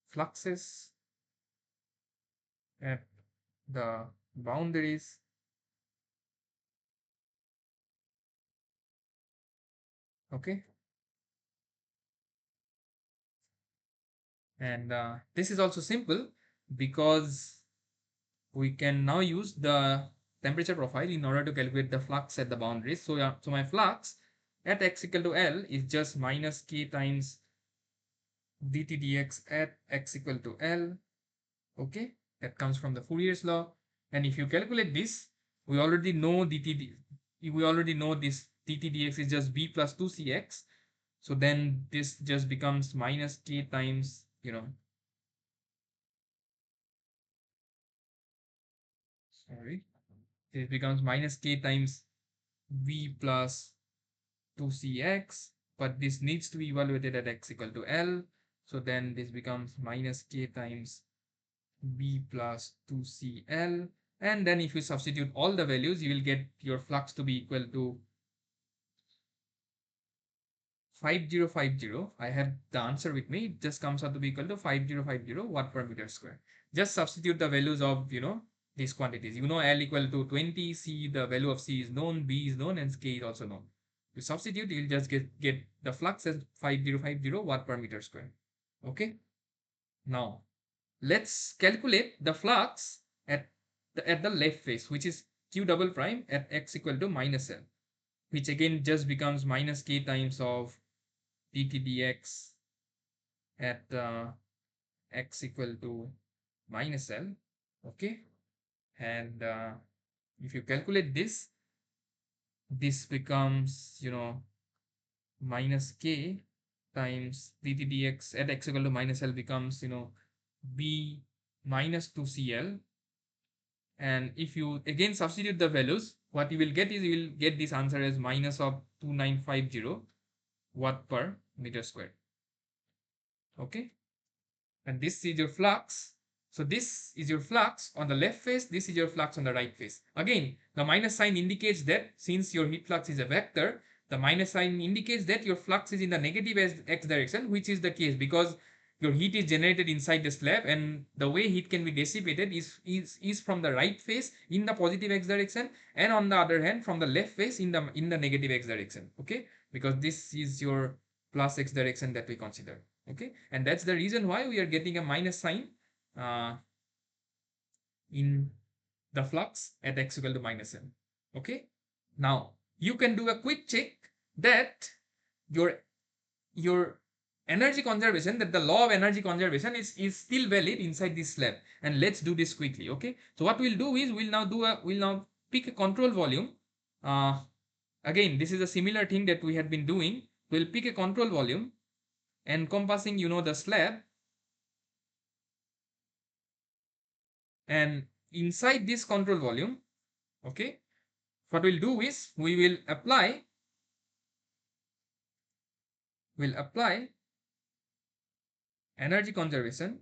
fluxes at the boundaries okay, and this is also simple because we can now use the temperature profile in order to calculate the flux at the boundaries. So so my flux at x equal to L is just minus k times dt dx at x equal to L. Okay, that comes from the Fourier's law. And if you calculate this, we already know we already know this dt dx is just b plus 2cx. So then this just becomes minus k times, sorry, it becomes minus k times v plus 2cx, but this needs to be evaluated at x equal to L. So then this becomes minus k times b plus 2cl. And then if you substitute all the values, you will get your flux to be equal to 5050. I have the answer with me. It just comes out to be equal to 5050 watt per meter square. Just substitute the values of, these quantities. You know L equal to 20, C, the value of C is known, B is known, and K is also known. You substitute, you'll just get the flux as 5050 watt per meter square. Okay. Now, let's calculate the flux at the left face, which is q double prime at x equal to minus L, which again just becomes minus k times of dt dx at x equal to minus L. Okay, and if you calculate this, this becomes, minus k times dt dx at x equal to minus L becomes, b minus 2cl. And if you again substitute the values, what you will get is you will get this answer as minus of 2950 watt per meter square. Okay, and this is your flux. So this is your flux on the left face, this is your flux on the right face. Again, the minus sign indicates that since your heat flux is a vector, the minus sign indicates that your flux is in the negative x direction, which is the case because your heat is generated inside the slab, and the way heat can be dissipated is from the right face in the positive x direction, and on the other hand from the left face in the negative x direction. Okay, because this is your plus x direction that we consider. Okay, and that's the reason why we are getting a minus sign uh, in the flux at x equal to minus m. Okay, now you can do a quick check that your energy conservation, that the law of energy conservation is still valid inside this slab. And let's do this quickly. Okay, so what we'll do is we'll now pick a control volume. Again, this is a similar thing that we had been doing. We'll pick a control volume encompassing, the slab, and inside this control volume, okay, what we'll do is we'll apply energy conservation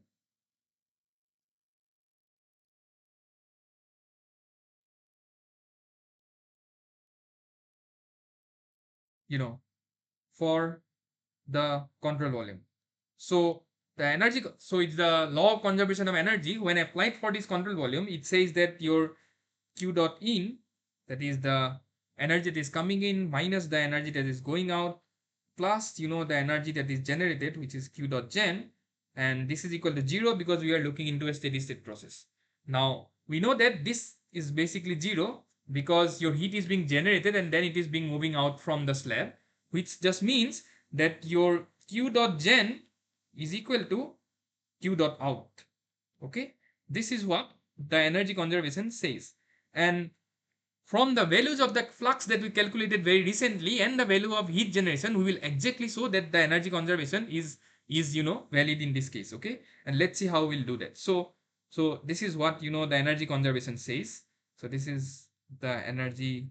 for the control volume. So so it's the law of conservation of energy. When applied for this control volume, it says that your q dot in, that is the energy that is coming in minus the energy that is going out, plus the energy that is generated, which is q dot gen, and this is equal to 0 because we are looking into a steady state process. Now we know that this is basically 0 because your heat is being generated and then it is being moving out from the slab, which just means that your q dot gen is equal to q dot out. Okay, this is what the energy conservation says. And from the values of the flux that we calculated very recently and the value of heat generation, we will exactly show that the energy conservation is valid in this case. Okay, and let's see how we'll do that. So this is what the energy conservation says. So this is the energy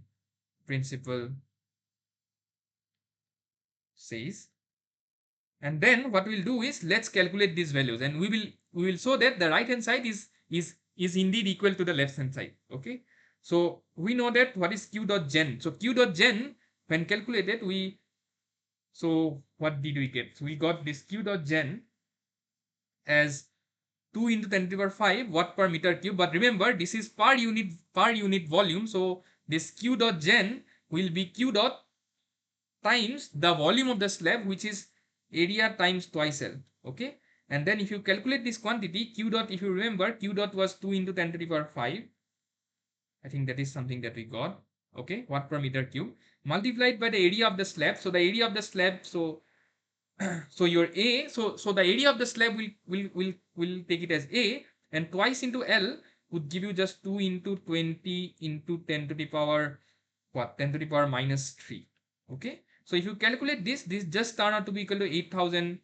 principle says. And then what we'll do is let's calculate these values, and we will show that the right hand side is indeed equal to the left hand side. Okay, so we know that what is q dot gen. So q dot gen, when calculated, we So what did we get? So we got this q dot gen as 2 into 10 to the power 5 watt per meter cube. But remember, this is per unit volume. So this q dot gen will be q dot times the volume of the slab, which is area times twice L. Okay. And then if you calculate this quantity, q dot, if you remember, q dot was 2 into 10 to the power 5. I think that is something that we got. Okay. Watt per meter cube multiplied by the area of the slab. So the area of the slab, so so your A, so the area of the slab will take it as A, and twice into L would give you just 2 into 20 into 10 to the power what, 10 to the power minus 3. Okay, so if you calculate this just turn out to be equal to 8,000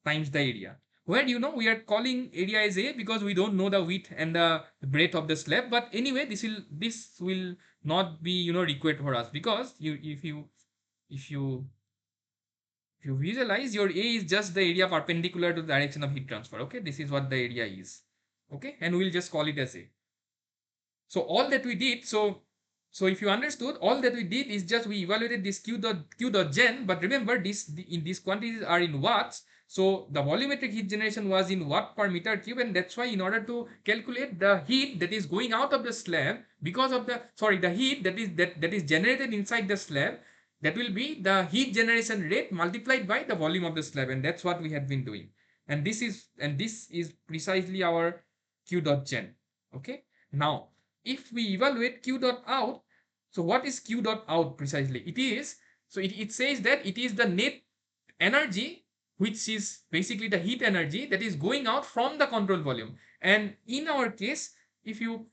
times the area. Where we are calling area as A because we don't know the width and the breadth of the slab. But anyway, this will not be required for us, because if you visualize, your A is just the area perpendicular to the direction of heat transfer. Okay, this is what the area is. Okay, and we'll just call it as A. So all that we did, so if you understood, all that we did is just we evaluated this q dot gen. But remember, in these quantities are in watts. So the volumetric heat generation was in watt per meter cube, and that's why in order to calculate the heat that is going out of the slab because of the heat that is generated inside the slab, that will be the heat generation rate multiplied by the volume of the slab, and that's what we have been doing. And this is precisely our q dot gen. Okay, now if we evaluate q dot out, so what is q dot out precisely? It says that it is the net energy, which is basically the heat energy that is going out from the control volume. And in our case, if you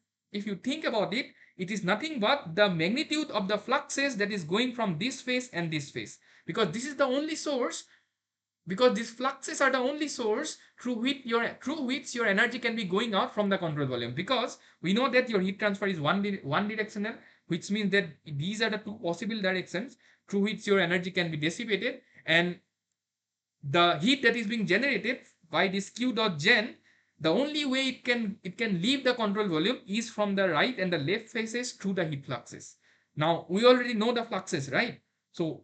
think about it, it is nothing but the magnitude of the fluxes that is going from this phase and this phase, because this is the only source, because these fluxes are the only source through which your energy can be going out from the control volume. Because we know that your heat transfer is one directional, which means that these are the two possible directions through which your energy can be dissipated. And the heat that is being generated by this q dot gen, the only way it can leave the control volume is from the right and the left phases through the heat fluxes. Now we already know the fluxes, right? So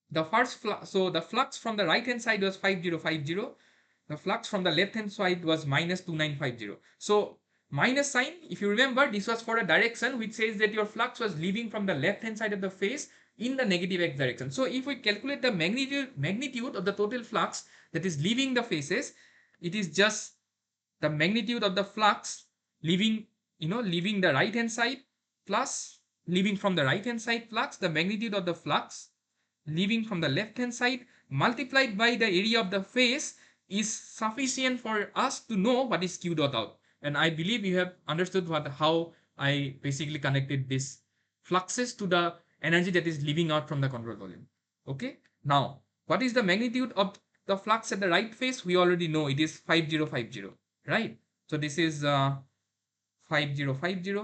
the flux from the right hand side was 5050. The flux from the left hand side was minus 2950. So minus sign, if you remember, this was for a direction which says that your flux was leaving from the left hand side of the phase in the negative x direction. So if we calculate the magnitude of the total flux that is leaving the phases, it is just the magnitude of the flux leaving the right hand side, plus leaving from the right hand side, plus the magnitude of the flux leaving from the left hand side multiplied by the area of the phase is sufficient for us to know what is q dot out. And I believe you have understood how I basically connected this fluxes to the energy that is leaving out from the control volume. Okay, now what is the magnitude of the flux at the right phase? We already know it is 5050, right? So this is 5050.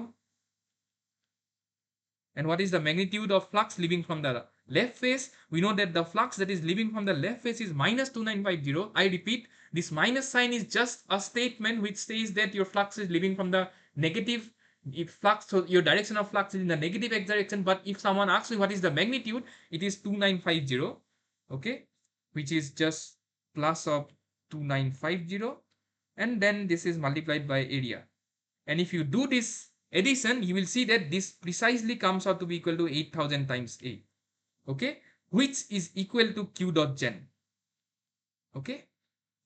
And what is the magnitude of flux leaving from the left phase? We know that the flux that is leaving from the left phase is minus 2950. I repeat, this minus sign is just a statement which says that your flux is leaving from the negative flux, so your direction of flux is in the negative x direction. But if someone asks me what is the magnitude, it is 2950, okay, which is just plus of 2950, and then this is multiplied by area. And if you do this addition, you will see that this precisely comes out to be equal to 8000 times A. Okay, which is equal to q dot gen. Okay,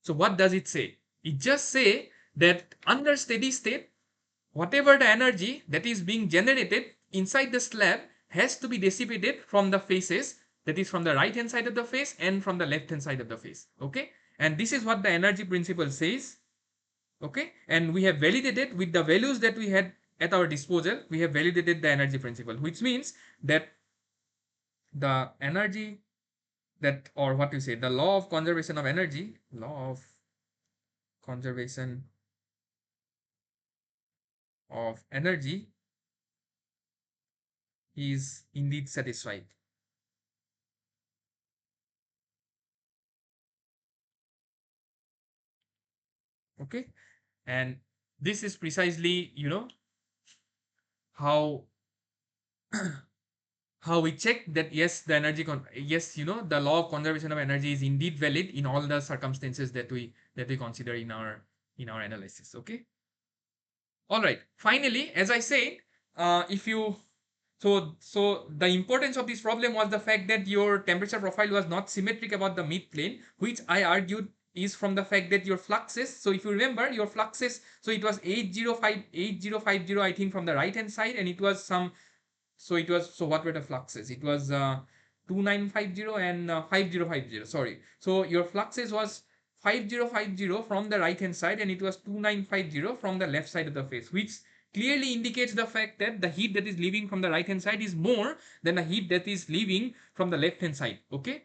so what does it say? It just say that under steady state, whatever the energy that is being generated inside the slab has to be dissipated from the faces, that is from the right hand side of the face and from the left hand side of the face. Okay, and this is what the energy principle says. Okay, and we have validated with the values that we had at our disposal. We have validated the energy principle, which means that the energy that, or what you say, the law of conservation of energy is indeed satisfied. Okay, and this is precisely how how we check that yes, the yes, the law of conservation of energy is indeed valid in all the circumstances that we consider in our analysis. Okay. All right. Finally, as I said, if you so the importance of this problem was the fact that your temperature profile was not symmetric about the mid plane, which I argued is from the fact that your fluxes. So if you remember your fluxes, so it was 8050 I think from the right hand side, and it was some. So what were the fluxes? It was 2950 and 5050. Sorry. So your fluxes was 5050 from the right hand side, and it was 2950 from the left side of the face, which clearly indicates the fact that the heat that is leaving from the right hand side is more than the heat that is leaving from the left hand side. Okay,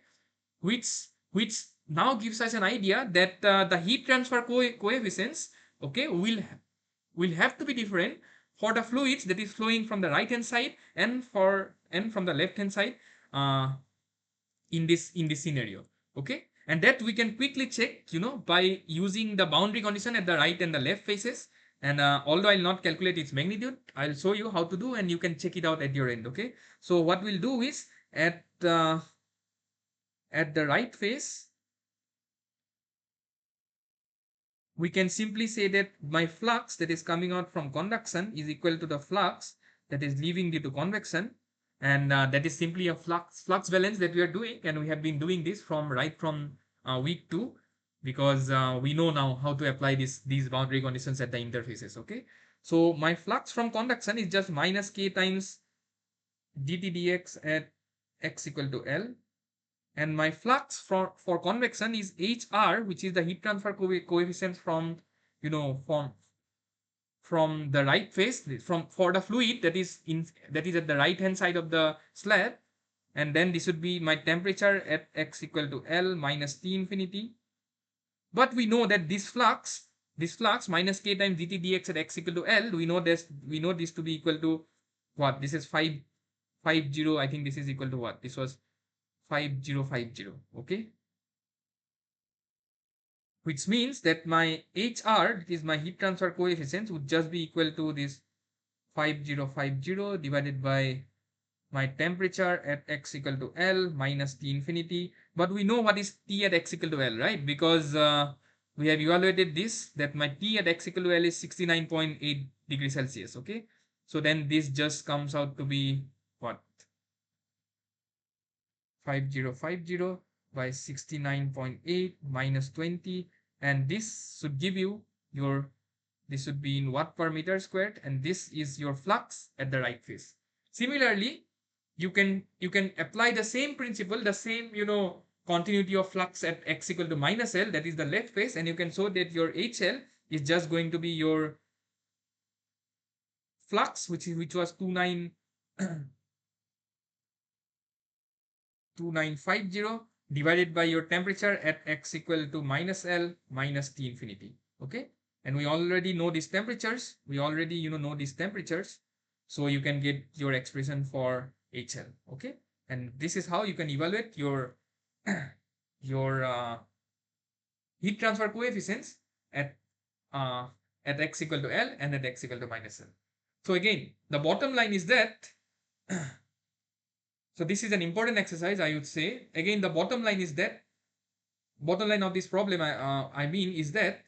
which which now gives us an idea that the heat transfer coefficients, okay, will have to be different for the fluids that is flowing from the right hand side and from the left hand side, uh, in this scenario. Okay, and that we can quickly check, by using the boundary condition at the right and the left faces. And although I'll not calculate its magnitude, I'll show you how to do, and you can check it out at your end. Okay, so what we'll do is at the right face, we can simply say that my flux that is coming out from conduction is equal to the flux that is leaving due to convection. And that is simply a flux balance that we are doing, and we have been doing this from week 2, because we know now how to apply these boundary conditions at the interfaces. Okay, so my flux from conduction is just minus k times dt dx at x equal to L, and my flux for convection is HR, which is the heat transfer coefficient from, from the right phase, from for the fluid that is at the right hand side of the slab. And then this would be my temperature at x equal to L minus T infinity. But we know that this flux minus k times dt dx at x equal to L, we know this to be equal to what? This is 550. I think this is equal to what? This was 5050. Okay, which means that my HR, that is my heat transfer coefficient, would just be equal to this 5050 divided by my temperature at x equal to L minus T infinity. But we know what is T at x equal to L, right? Because we have evaluated this, that my T at x equal to L is 69.8 degrees Celsius. Okay, so then this just comes out to be what? 5050 by 69.8 minus 20, and this should give you your, this should be in watt per meter squared, and this is your flux at the right phase. Similarly, you can apply the same principle, the same continuity of flux at x equal to minus L, that is the left phase, and you can show that your HL is just going to be your flux, which was 2950 divided by your temperature at x equal to minus L minus T infinity. Okay, and we already know these temperatures. Know these temperatures, so you can get your expression for HL. Okay, and this is how you can evaluate your your heat transfer coefficients at uh, at x equal to L and at x equal to minus L. So again, the bottom line is that so this is an important exercise, I would say. Again, the bottom line is that, bottom line of this problem, I mean, is that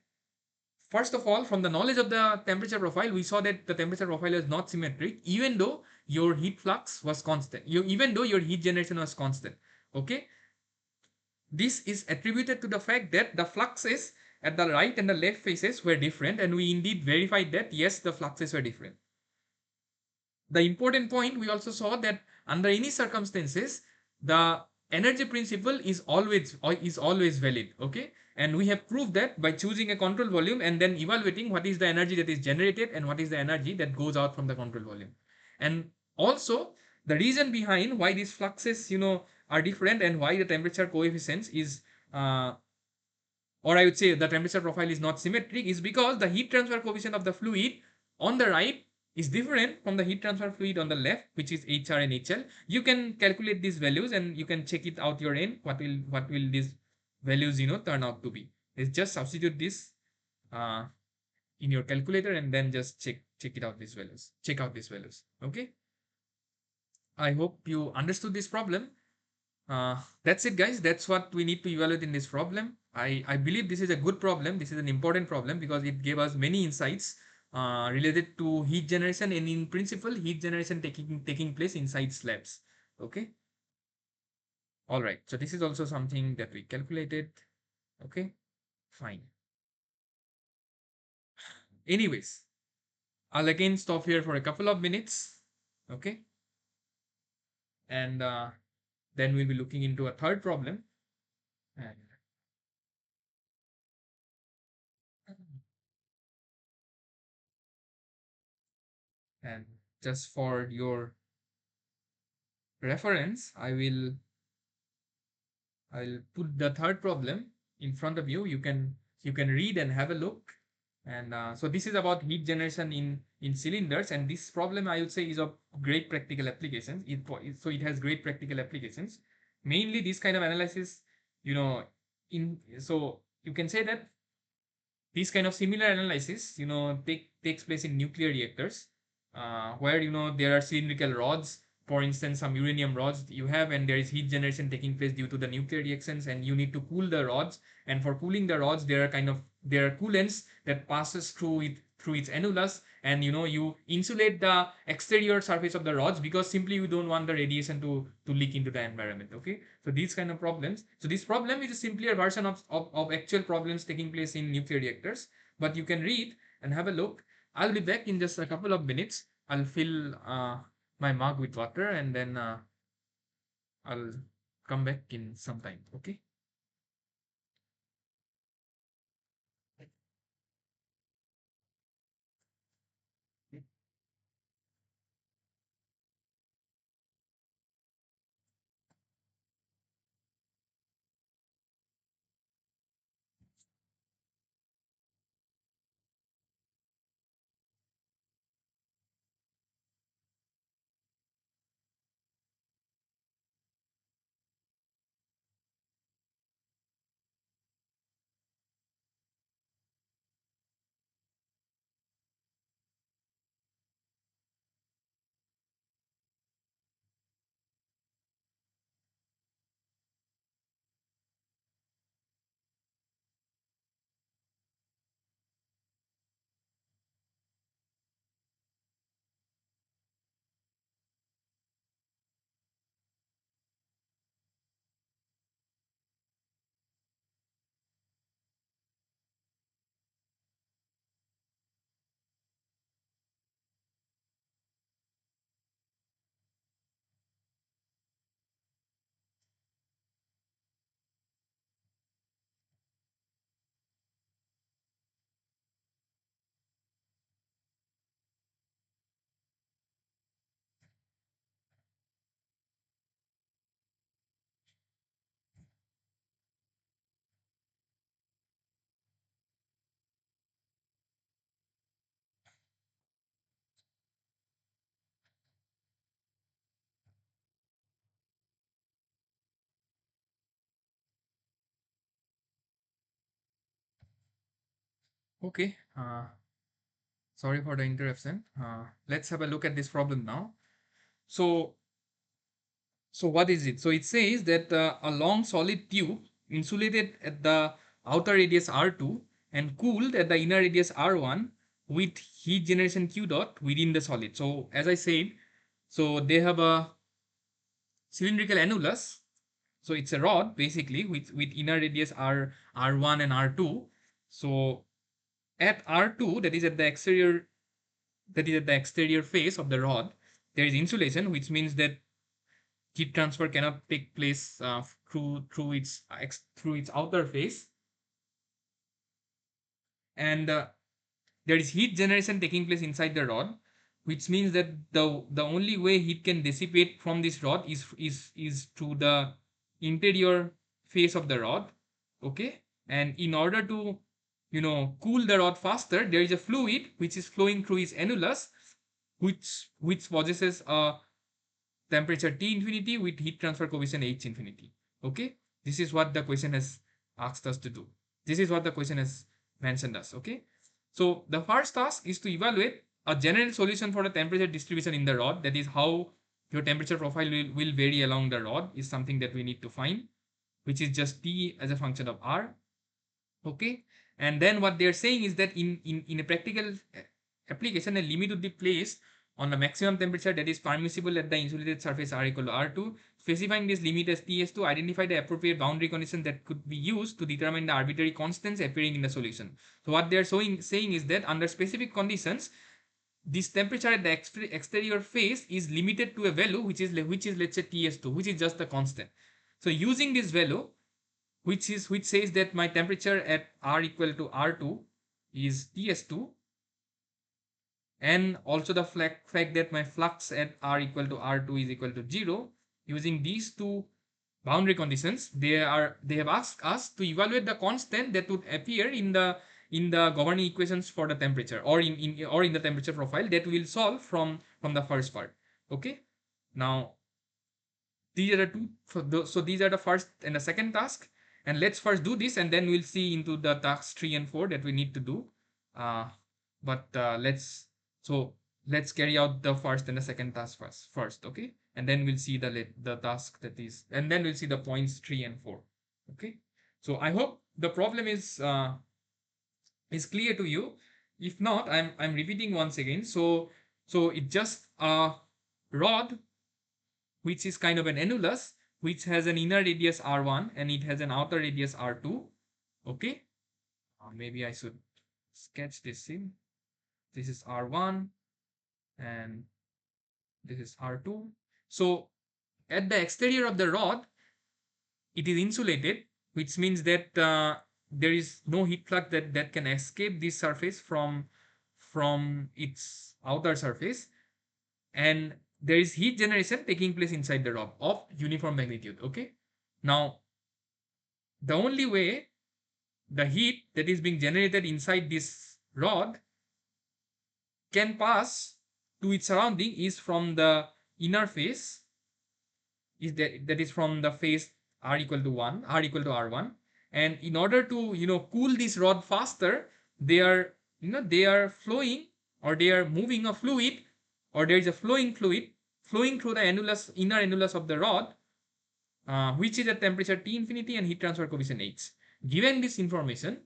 first of all, from the knowledge of the temperature profile, we saw that the temperature profile is not symmetric, even though your heat flux was constant. Even though your heat generation was constant. Okay, this is attributed to the fact that the fluxes at the right and the left faces were different, and we indeed verified that yes, the fluxes were different. The important point, we also saw that under any circumstances, the energy principle is always valid. Okay, and we have proved that by choosing a control volume and then evaluating what is the energy that is generated and what is the energy that goes out from the control volume. And also, the reason behind why these fluxes are different and why the temperature coefficients is or I would say the temperature profile is not symmetric, is because the heat transfer coefficient of the fluid on the right is different from the heat transfer fluid on the left, which is HR and HL. You can calculate these values and you can check it out your end. What will these values turn out to be? Is just substitute this uh, in your calculator and then just check it out these values. Check out these values. Okay. I hope you understood this problem. That's it, guys. That's what we need to evaluate in this problem. I believe this is a good problem. This is an important problem because it gave us many insights related to heat generation, and in principle, heat generation taking place inside slabs. Okay. All right. So this is also something that we calculated. Okay. Fine. Anyways, I'll again stop here for a couple of minutes. Okay. And then we'll be looking into a third problem. And, and just for your reference, I'll put the third problem in front of you. You can read and have a look. And so this is about heat generation in cylinders. And this problem I would say is of great practical applications. So it has great practical applications. Mainly this kind of analysis, you know, in so you can say that this kind of similar analysis, takes place in nuclear reactors, where there are cylindrical rods. For instance, some uranium rods you have, and there is heat generation taking place due to the nuclear reactions, and you need to cool the rods. And for cooling the rods, there are coolants that passes through its annulus, and you insulate the exterior surface of the rods because simply you don't want the radiation to leak into the environment. Okay, so these kind of problems. So this problem is a simpler version of actual problems taking place in nuclear reactors. But you can read and have a look. I'll be back in just a couple of minutes. I'll fill my mug with water, and then I'll come back in some time. Okay. Okay. Sorry for the interruption. Let's have a look at this problem now. So So what is it? So it says that a long solid tube insulated at the outer radius R2 and cooled at the inner radius R1 with heat generation Q dot within the solid. So as I said, so they have a cylindrical annulus. So it's a rod basically with inner radius R1 and R2. So at R2, that is at the exterior face of the rod, there is insulation, which means that heat transfer cannot take place through its outer face, and there is heat generation taking place inside the rod, which means that the only way heat can dissipate from this rod is through the interior face of the rod. Okay, and in order to cool the rod faster, there is a fluid which is flowing through its annulus, which possesses a temperature T infinity with heat transfer coefficient H infinity. Okay, this is what the question has asked us to do. This is what the question has mentioned us. Okay, so the first task is to evaluate a general solution for the temperature distribution in the rod. That is how your temperature profile will vary along the rod is something that we need to find, which is just T as a function of R. Okay. And then what they're saying is that in a practical application, a limit would be placed on the maximum temperature that is permissible at the insulated surface R equal to R2, specifying this limit as Ts to identify the appropriate boundary condition that could be used to determine the arbitrary constants appearing in the solution. So what they're saying is that under specific conditions, this temperature at the exterior face is limited to a value which is let's say Ts2, which is just the constant. So using this value, which says that my temperature at R equal to R2 is Ts2, and also the fact that my flux at R equal to R2 is equal to 0, using these two boundary conditions, they have asked us to evaluate the constant that would appear in the governing equations for the temperature, or in the temperature profile that we will solve from the first part. Okay. Now these are the two, so these are the first and the second task, and let's first do this, and then we'll see into the tasks 3 and 4 that we need to do. But let's carry out the first and the second task first. Okay. And then we'll see the task that is, and then we'll see the points 3 and 4. Okay. So I hope the problem is clear to you. If not, I'm repeating once again. So it's just a rod which is kind of an annulus, which has an inner radius R1 and it has an outer radius R2. Okay. Maybe I should sketch this in. This is R1 and this is R2. So at the exterior of the rod, it is insulated, which means that there is no heat flux that can escape this surface from its outer surface, and there is heat generation taking place inside the rod of uniform magnitude. Okay. Now the only way the heat that is being generated inside this rod can pass to its surrounding is from the inner face, that is from the face R equal to R1, and in order to cool this rod faster, they are flowing, or they are moving a fluid, or there is a flowing fluid flowing through the inner annulus of the rod, which is at temperature T infinity and heat transfer coefficient H. Given this information,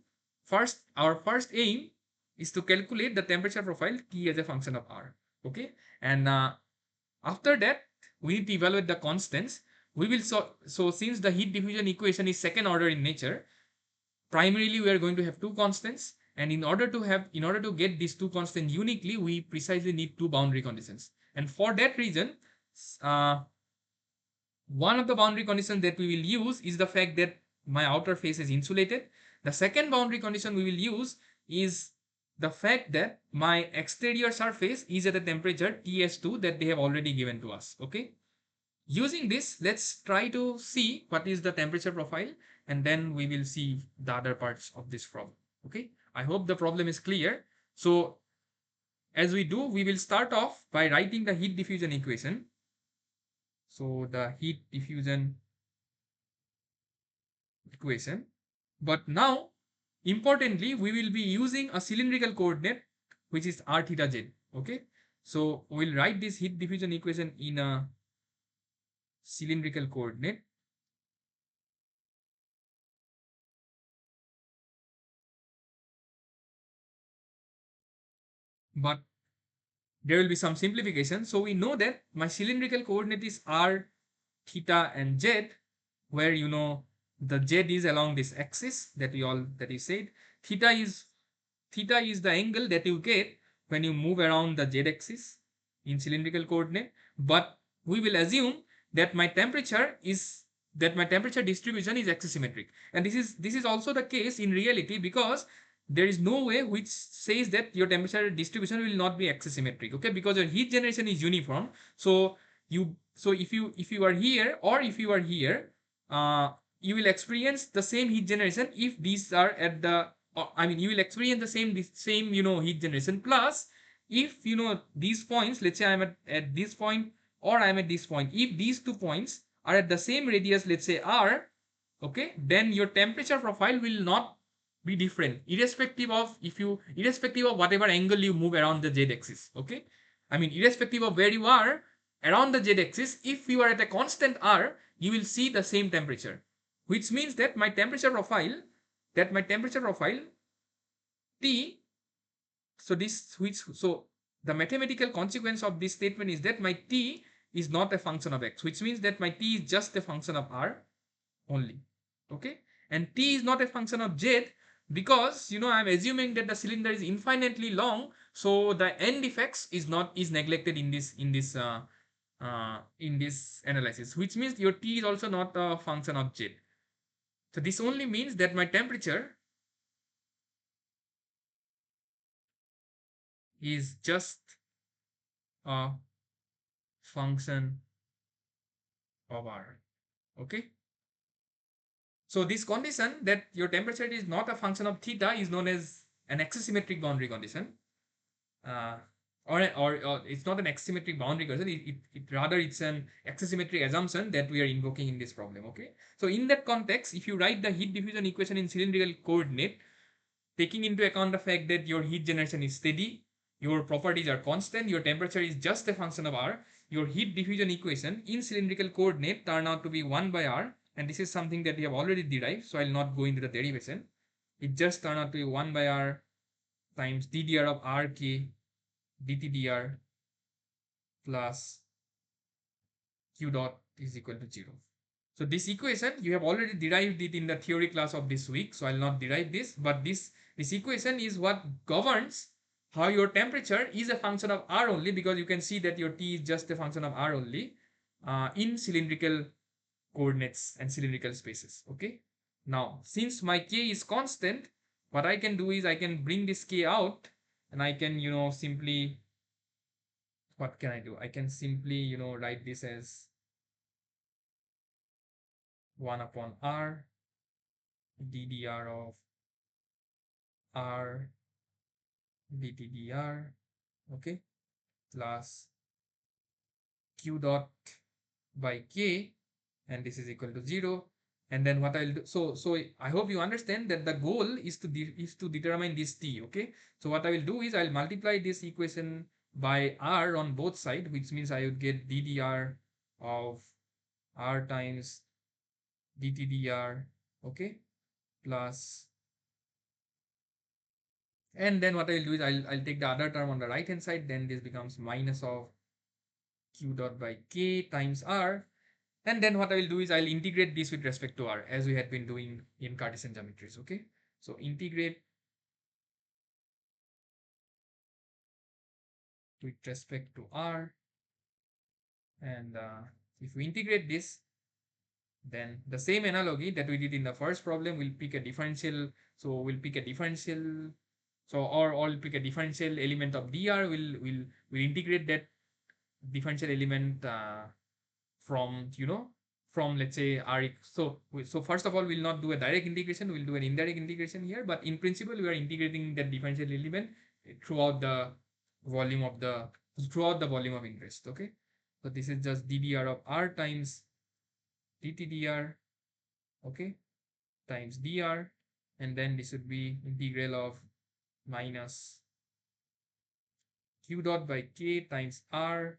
our first aim is to calculate the temperature profile T as a function of R. Okay. And after that, we need to evaluate the constants. We will so since the heat diffusion equation is second order in nature, primarily we are going to have two constants, and in order to get these two constants uniquely, we precisely need two boundary conditions. And for that reason, one of the boundary conditions that we will use is the fact that my outer face is insulated. The second boundary condition we will use is the fact that my exterior surface is at a temperature Ts2 that they have already given to us. Okay. Using this, let's try to see what is the temperature profile, and then we will see the other parts of this problem. Okay. I hope the problem is clear. So as we do, we will start off by writing the heat diffusion equation. So the heat diffusion equation. But now, importantly, we will be using a cylindrical coordinate, which is r theta z. Okay. So we'll write this heat diffusion equation in a cylindrical coordinate. But there will be some simplification. So we know that my cylindrical coordinate is r, theta, and z, where the z is along this axis that you said. Theta is the angle that you get when you move around the z axis in cylindrical coordinate. But we will assume that my temperature distribution is axisymmetric, and this is also the case in reality, because there is no way which says that your temperature distribution will not be axisymmetric. Okay, because your heat generation is uniform. So if you are here, or if you are here, you will experience the same heat generation if these are at the you will experience the same heat generation, plus if these points, let's say I'm at this point, or I'm at this point, if these two points are at the same radius, let's say r, okay, then your temperature profile will not be different, irrespective of whatever angle you move around the z axis. Okay, irrespective of where you are, around the z-axis, if you are at a constant r, you will see the same temperature, which means that my temperature profile, T, so this which so the mathematical consequence of this statement is that my T is not a function of x, which means that my T is just a function of r only. Okay, and T is not a function of z, because I'm assuming that the cylinder is infinitely long, so the end effects is neglected in this analysis, which means your T is also not a function of z. So this only means that my temperature is just a function of r. Okay, so this condition that your temperature is not a function of theta is known as an axisymmetric boundary condition. uh, or it's not an axisymmetric boundary condition, rather it's an axisymmetric assumption that we are invoking in this problem. Okay, so in that context, if you write the heat diffusion equation in cylindrical coordinate, taking into account the fact that your heat generation is steady, your properties are constant, your temperature is just a function of r, your heat diffusion equation in cylindrical coordinate turn out to be 1 by r, and this is something that we have already derived, so I'll not go into the derivation. It just turned out to be 1 by r times ddr of rk dtdr plus q dot is equal to 0. So this equation, you have already derived it in the theory class of this week, so I'll not derive this, but this equation is what governs how your temperature is a function of r only, because you can see that your T is just a function of r only in cylindrical coordinates and cylindrical spaces. Okay, now since my k is constant, what I can do is I can bring this k out, and I can simply, what can I do? I can simply write this as 1 upon r ddr of r dtdr, okay, plus q dot by k, and this is equal to 0. And then what I'll do, so I hope you understand that the goal is to determine this T. Okay, so what I will do is I'll multiply this equation by r on both sides, which means I would get ddr of r times dtdr, okay, plus, and then what I'll do is I'll take the other term on the right hand side, then this becomes minus of q dot by k times r, and then what I will do is I'll integrate this with respect to r, as we had been doing in Cartesian geometries. Okay, so integrate with respect to r, and if we integrate this, then the same analogy that we did in the first problem, we'll pick a differential. So we'll pick a differential, or pick a differential element of dr. We'll integrate that differential element from let's say r. So first of all, we'll not do a direct integration, we'll do an indirect integration here, but in principle we are integrating that differential element throughout the volume of interest. Okay, so this is just ddr of r times dtdr, okay, times dr, and then this would be integral of minus q dot by k times r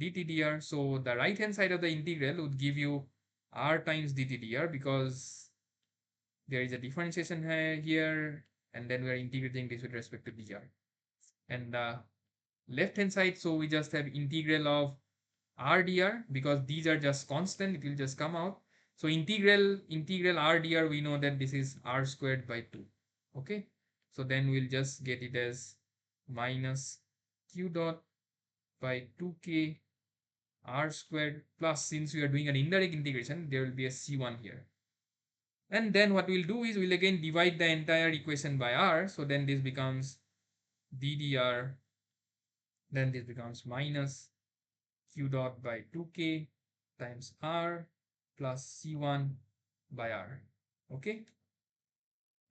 dtdr. So the right hand side of the integral would give you r times dtdr, because there is a differentiation here, and then we are integrating this with respect to dr. And the left hand side, so we just have integral of r dr, because these are just constant, it will just come out. So integral r dr, we know that this is r squared by 2. Okay, so then we'll just get it as minus q dot by 2k r squared, plus, since we are doing an indirect integration, there will be a c1 here. And then what we'll do is we'll again divide the entire equation by r, so then this becomes ddr, then this becomes minus q dot by 2k times r plus c1 by r. Okay,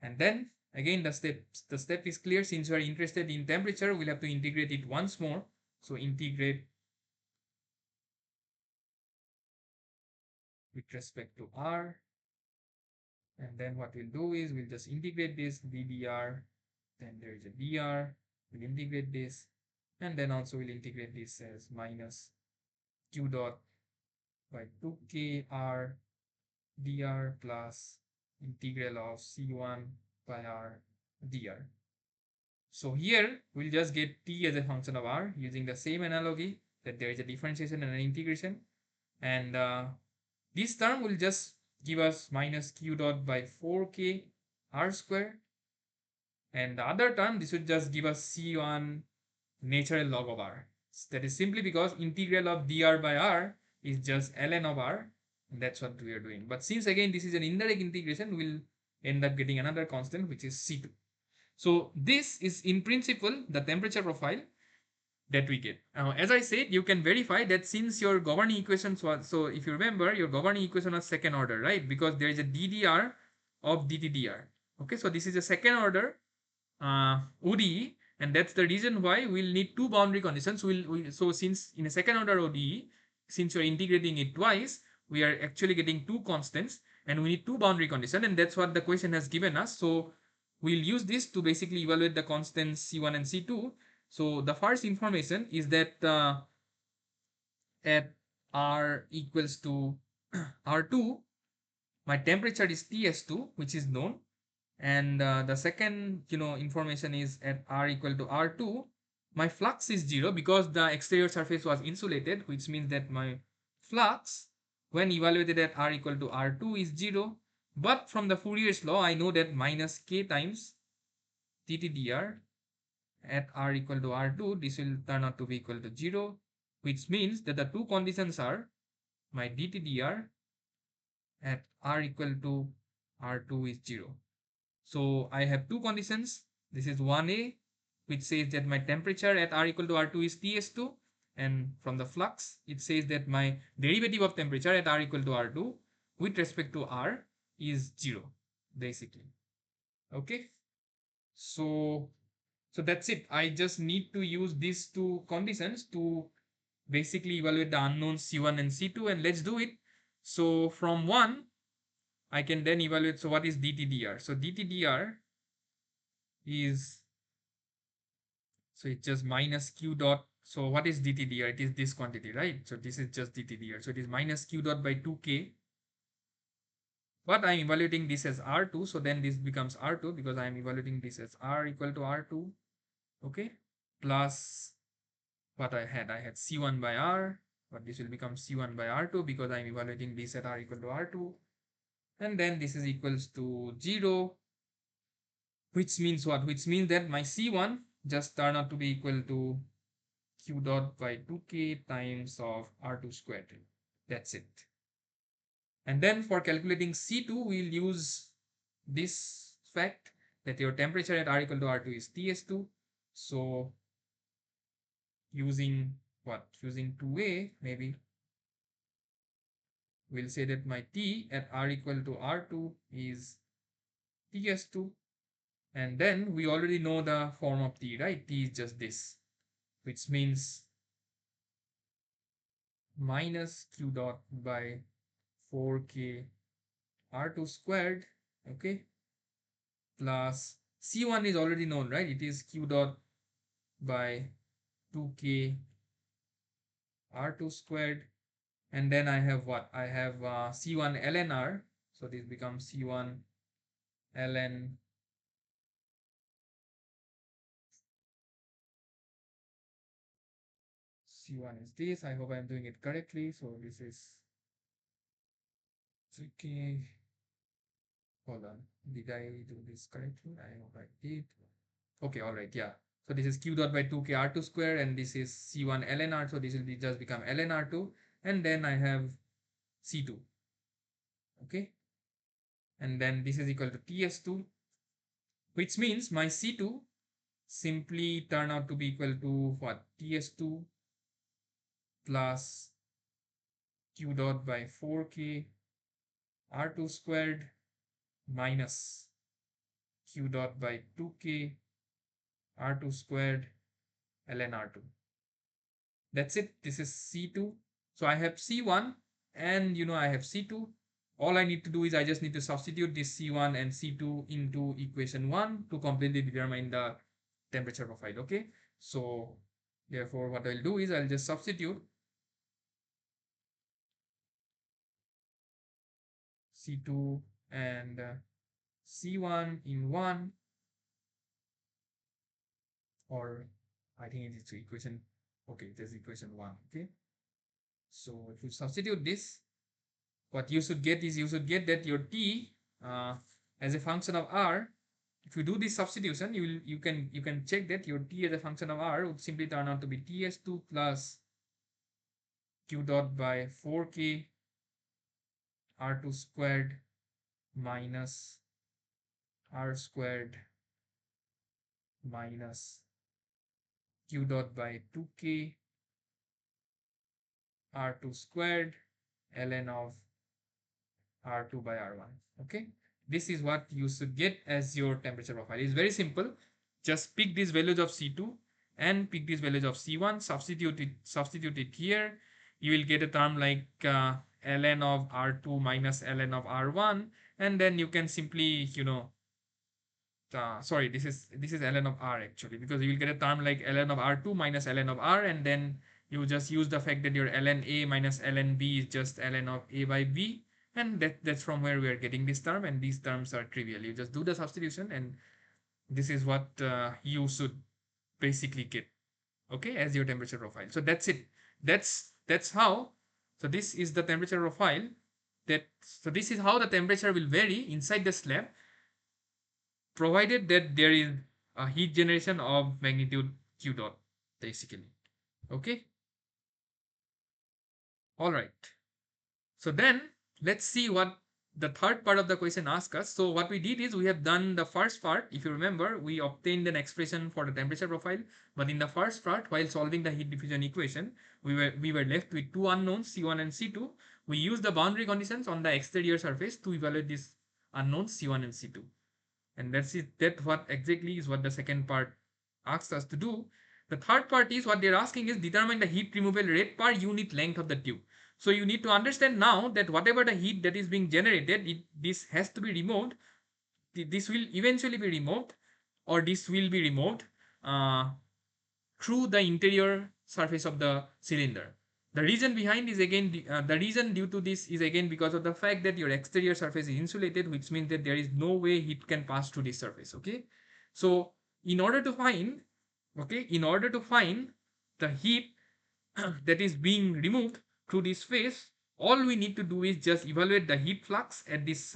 and then again the step is clear. Since we are interested in temperature, we'll have to integrate it once more. So integrate with respect to r, and then what we'll do is we'll just integrate this ddr, then there is a dr, we'll integrate this, and then also we'll integrate this as minus q dot by 2k r dr plus integral of c1 by r dr. So here we'll just get t as a function of r using the same analogy that there is a differentiation and an integration, and this term will just give us minus q dot by 4k r square, and the other term, this would just give us c1 natural log of r. That is simply because integral of dr by r is just ln of r, and that's what we are doing. But since again this is an indirect integration, we'll end up getting another constant which is c2. So this is in principle the temperature profile that we get. As I said, you can verify that since your governing equations was, so if you remember, your governing equation was second order, right? Because there is a ddr of dtdr. Okay, so this is a second order ODE, and that's the reason why we'll need two boundary conditions. So since in a second order ODE, since you're integrating it twice, we are actually getting two constants, and we need two boundary conditions, and that's what the question has given us. So we'll use this to basically evaluate the constants C1 and C2. So the first information is that at R equals to R2, my temperature is TS2, which is known, and the second information is at R equal to R2, my flux is 0 because the exterior surface was insulated, which means that my flux when evaluated at R equal to R2 is 0. But from the Fourier's law, I know that minus k times dtdr at R equal to R2, this will turn out to be equal to 0, which means that the two conditions are my dtdr at R equal to R2 is 0. So I have two conditions. This is 1a, which says that my temperature at R equal to R2 is Ts2, and from the flux it says that my derivative of temperature at R equal to R2 with respect to R is 0, basically. Okay, so that's it. I just need to use these two conditions to basically evaluate the unknowns C1 and C2, and let's do it. So from 1 I can then evaluate, so what is dtdr? So dtdr is, so it's just minus q dot, so what is dtdr? It is this quantity, right? So this is just dtdr, so it is minus q dot by 2k, but I'm evaluating this as r2, so then this becomes r2 because I'm evaluating this as r equal to r2. Okay, plus what I had c1 by r, but this will become c1 by r2 because I'm evaluating this at r equal to r2, and then this is equals to 0, which means what? Which means that my c1 just turn out to be equal to q dot by 2k times of r2 squared. That's it. And then for calculating C2, we'll use this fact that your temperature at R equal to R2 is Ts2. So using what? Using 2a, maybe we'll say that my T at R equal to R2 is Ts2. And then we already know the form of T, right? T is just this, which means minus q dot by 4k r2 squared, okay, plus c1 is already known, right? It is q dot by 2k r2 squared, and then I have what? I have c1 ln r, so this becomes c1 ln c1 is this. I hope I'm doing it correctly. So this is 3k. Hold on, did I do this correctly? I hope I did. Okay, all right, yeah. So this is q dot by 2k r2 square, and this is c1 ln r, so this will be just become ln r2, and then I have c2, okay, and then this is equal to ts2, which means my c2 simply turn out to be equal to what? ts2 plus q dot by 4k r2 squared minus q dot by 2k r2 squared ln r2. That's it. This is C2. So I have C1 and I have C2. All I need to do is I just need to substitute this C1 and C2 into equation 1 to completely determine the temperature profile. Okay. So therefore what I'll do is I'll just substitute C2 and C1 in 1, or I think it is equation, okay, it is equation 1, okay. So if you substitute this, what you should get is, you should get that your t as a function of r, if you do this substitution, you can check that your t as a function of r would simply turn out to be ts2 plus q dot by 4k r2 squared minus r squared minus q dot by 2k r2 squared ln of r2 by r1. Okay, this is what you should get as your temperature profile. It's very simple. Just pick these values of C2 and pick these values of C1, substitute it here. You will get a term like ln of r2 minus ln of r1, and then you can simply, sorry, this is ln of r actually, because you will get a term like ln of r2 minus ln of r, and then you just use the fact that your ln a minus ln b is just ln of a by b, and that's from where we are getting this term, and these terms are trivial. You just do the substitution, and this is what you should basically get, okay, as your temperature profile. So that's it. That's how. So this is the temperature profile. So this is how the temperature will vary inside the slab, provided that there is a heat generation of magnitude q dot, basically. Okay, all right. So then let's see what the third part of the question asks us. So what we did is, we have done the first part. If you remember, we obtained an expression for the temperature profile, but in the first part, while solving the heat diffusion equation, we were left with two unknowns, C1 and C2. We used the boundary conditions on the exterior surface to evaluate these unknowns C1 and C2. And that's it. That what exactly is what the second part asks us to do. The third part is, what they're asking is, determine the heat removal rate per unit length of the tube. So you need to understand now that whatever the heat that is being generated, this has to be removed. This will eventually be removed, or this will be removed uh, through the interior surface of the cylinder. The reason behind is, again, the reason due to this is again because of the fact that your exterior surface is insulated, which means that there is no way heat can pass through this surface. Okay, so in order to find, the heat that is being removed through this phase, all we need to do is just evaluate the heat flux at this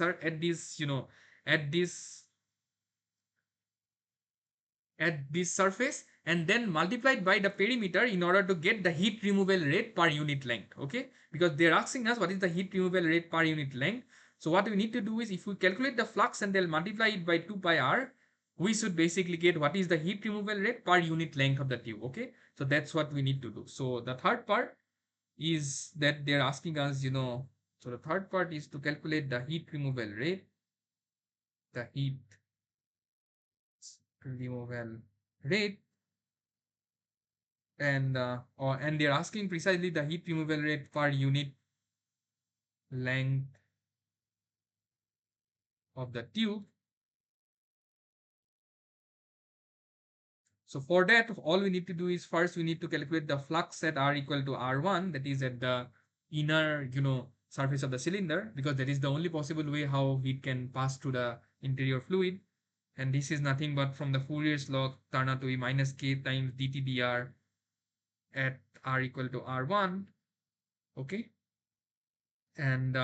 at this surface, and then multiplied by the perimeter in order to get the heat removal rate per unit length. Okay, because they're asking us what is the heat removal rate per unit length. So what we need to do is, if we calculate the flux and they'll multiply it by 2 pi r, we should basically get what is the heat removal rate per unit length of the tube. Okay, so that's what we need to do. So the third part is that they're asking us, so the third part is to calculate the heat removal rate, the heat removal rate, and they're asking precisely the heat removal rate per unit length of the tube. So for that, all we need to do is, first we need to calculate the flux at r equal to r1, that is at the inner surface of the cylinder, because that is the only possible way how heat can pass through the interior fluid. And this is nothing but, from the Fourier's law, turn out to be minus k times dt dr at r equal to r1. Okay, and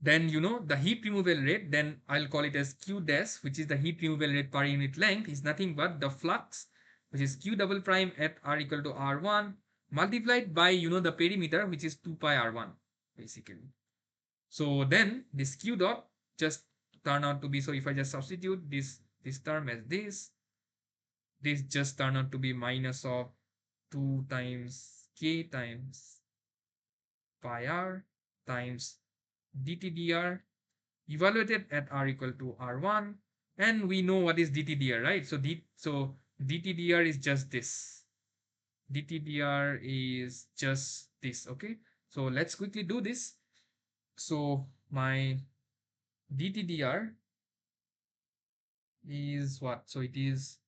then the heat removal rate, then I'll call it as q dash, which is the heat removal rate per unit length, is nothing but the flux, which is q double prime at r equal to r1, multiplied by the perimeter, which is 2 pi r1 basically. So then this q dot just turn out to be, so if I just substitute this term as this just turn out to be minus of 2 times k times pi r times dt dr evaluated at r equal to r1, and we know what is dt dr, right? So dt dr is just this. Dt dr is just this. Okay, so let's quickly do this. So my dt dr is what? So it is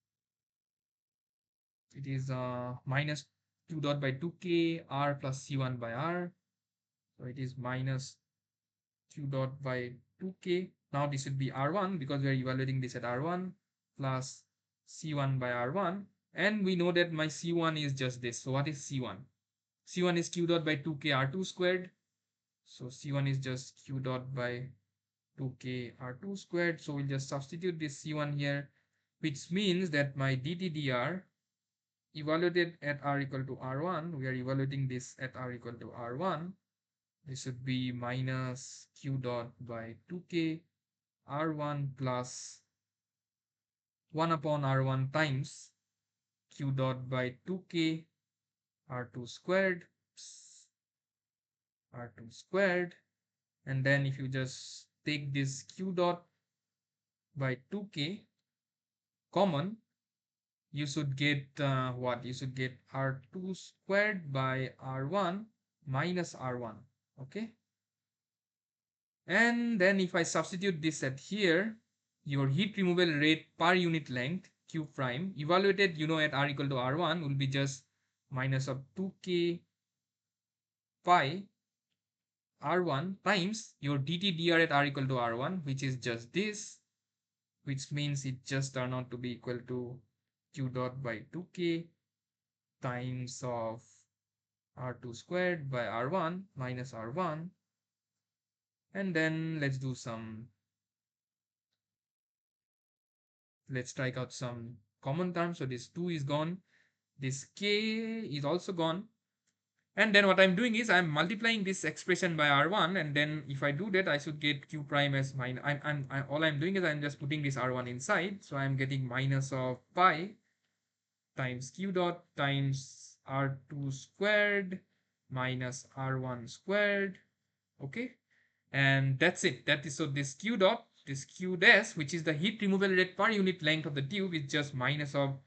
minus 2 dot by 2k r plus c1 by r. So it is minus q dot by 2k. Now this would be R1 because we are evaluating this at R1 plus C1 by R1. And we know that my C1 is just this. So what is C1? C1 is q dot by 2k R2 squared. So C1 is just q dot by 2k R2 squared. So we'll just substitute this C1 here, which means that my dt evaluated at R equal to R1, we are evaluating this at R equal to R1. This should be minus q dot by 2k R1 plus 1 upon R1 times q dot by 2k R2 squared, R2 squared. And then if you just take this q dot by 2k common, you should get what? You should get R2 squared by R1 minus R1. Okay. And then if I substitute this at here, your heat removal rate per unit length Q prime evaluated, at R equal to R1 will be just minus of 2k pi R1 times your dt dr at R equal to R1, which is just this, which means it just turned out to be equal to q dot by 2k times of R2 squared by R1 minus R1. And then let's strike out some common terms. So this 2 is gone, this k is also gone, and then what I'm doing is I'm multiplying this expression by R1, and then if I do that I should get q prime as minus, all I'm doing is I'm just putting this R1 inside, so I'm getting minus of pi times q dot times R2 squared minus R1 squared. Okay, and that's it. That is, so this q dot, this q dash, which is the heat removal rate per unit length of the tube, is just minus of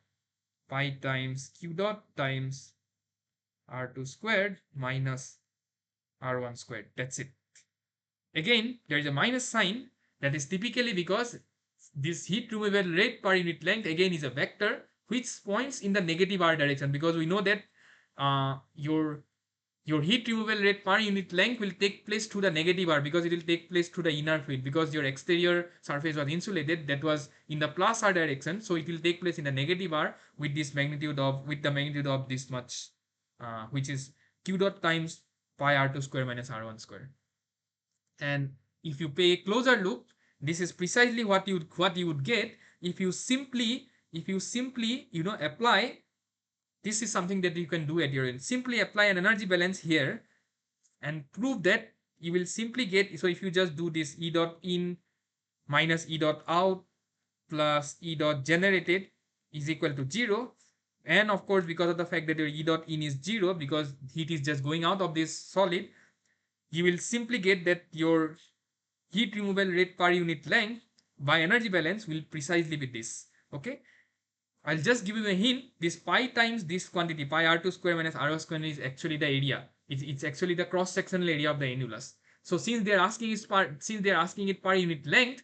pi times q dot times R2 squared minus R1 squared. That's it. Again, there is a minus sign. That is typically because this heat removal rate per unit length again is a vector which points in the negative r direction, because we know that your heat removal rate per unit length will take place through the negative r, because it will take place through the inner fluid, because your exterior surface was insulated, that was in the plus r direction, so it will take place in the negative r with the magnitude of this much, which is q dot times pi r2 square minus r1 square. And if you pay a closer look, this is precisely what you would get if you simply apply. This is something that you can do at your end. Simply apply an energy balance here and prove that you will simply get. So if you just do this E dot in minus E dot out plus E dot generated is equal to 0. And of course, because of the fact that your E dot in is 0, because heat is just going out of this solid, you will simply get that your heat removal rate per unit length by energy balance will precisely be this. Okay. I'll just give you a hint. This pi times this quantity, pi r2 square minus r1 square, is actually the area. It's actually the cross-sectional area of the annulus. So since they're asking it per unit length,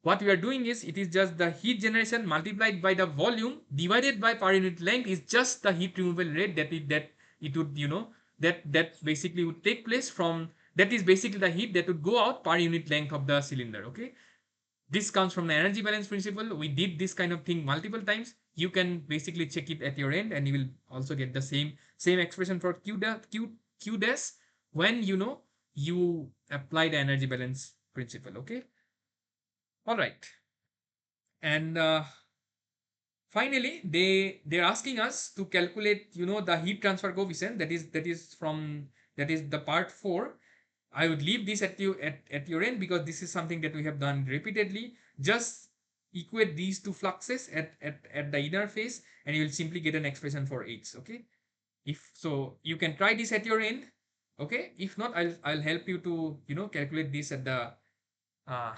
what we are doing is, it is just the heat generation multiplied by the volume divided by per unit length is just the heat removal rate that it would, that basically would take place from, that is basically the heat that would go out per unit length of the cylinder. Okay. This comes from the energy balance principle. We did this kind of thing multiple times. You can basically check it at your end, and you will also get the same expression for q dash when you apply the energy balance principle. Okay. All right. And finally, they're asking us to calculate the heat transfer coefficient. That is the part 4. I would leave this at your end, because this is something that we have done repeatedly. Just equate these two fluxes at the inner face, and you will simply get an expression for H. Okay. If so, you can try this at your end. Okay. If not, I'll help you to calculate this at the uh,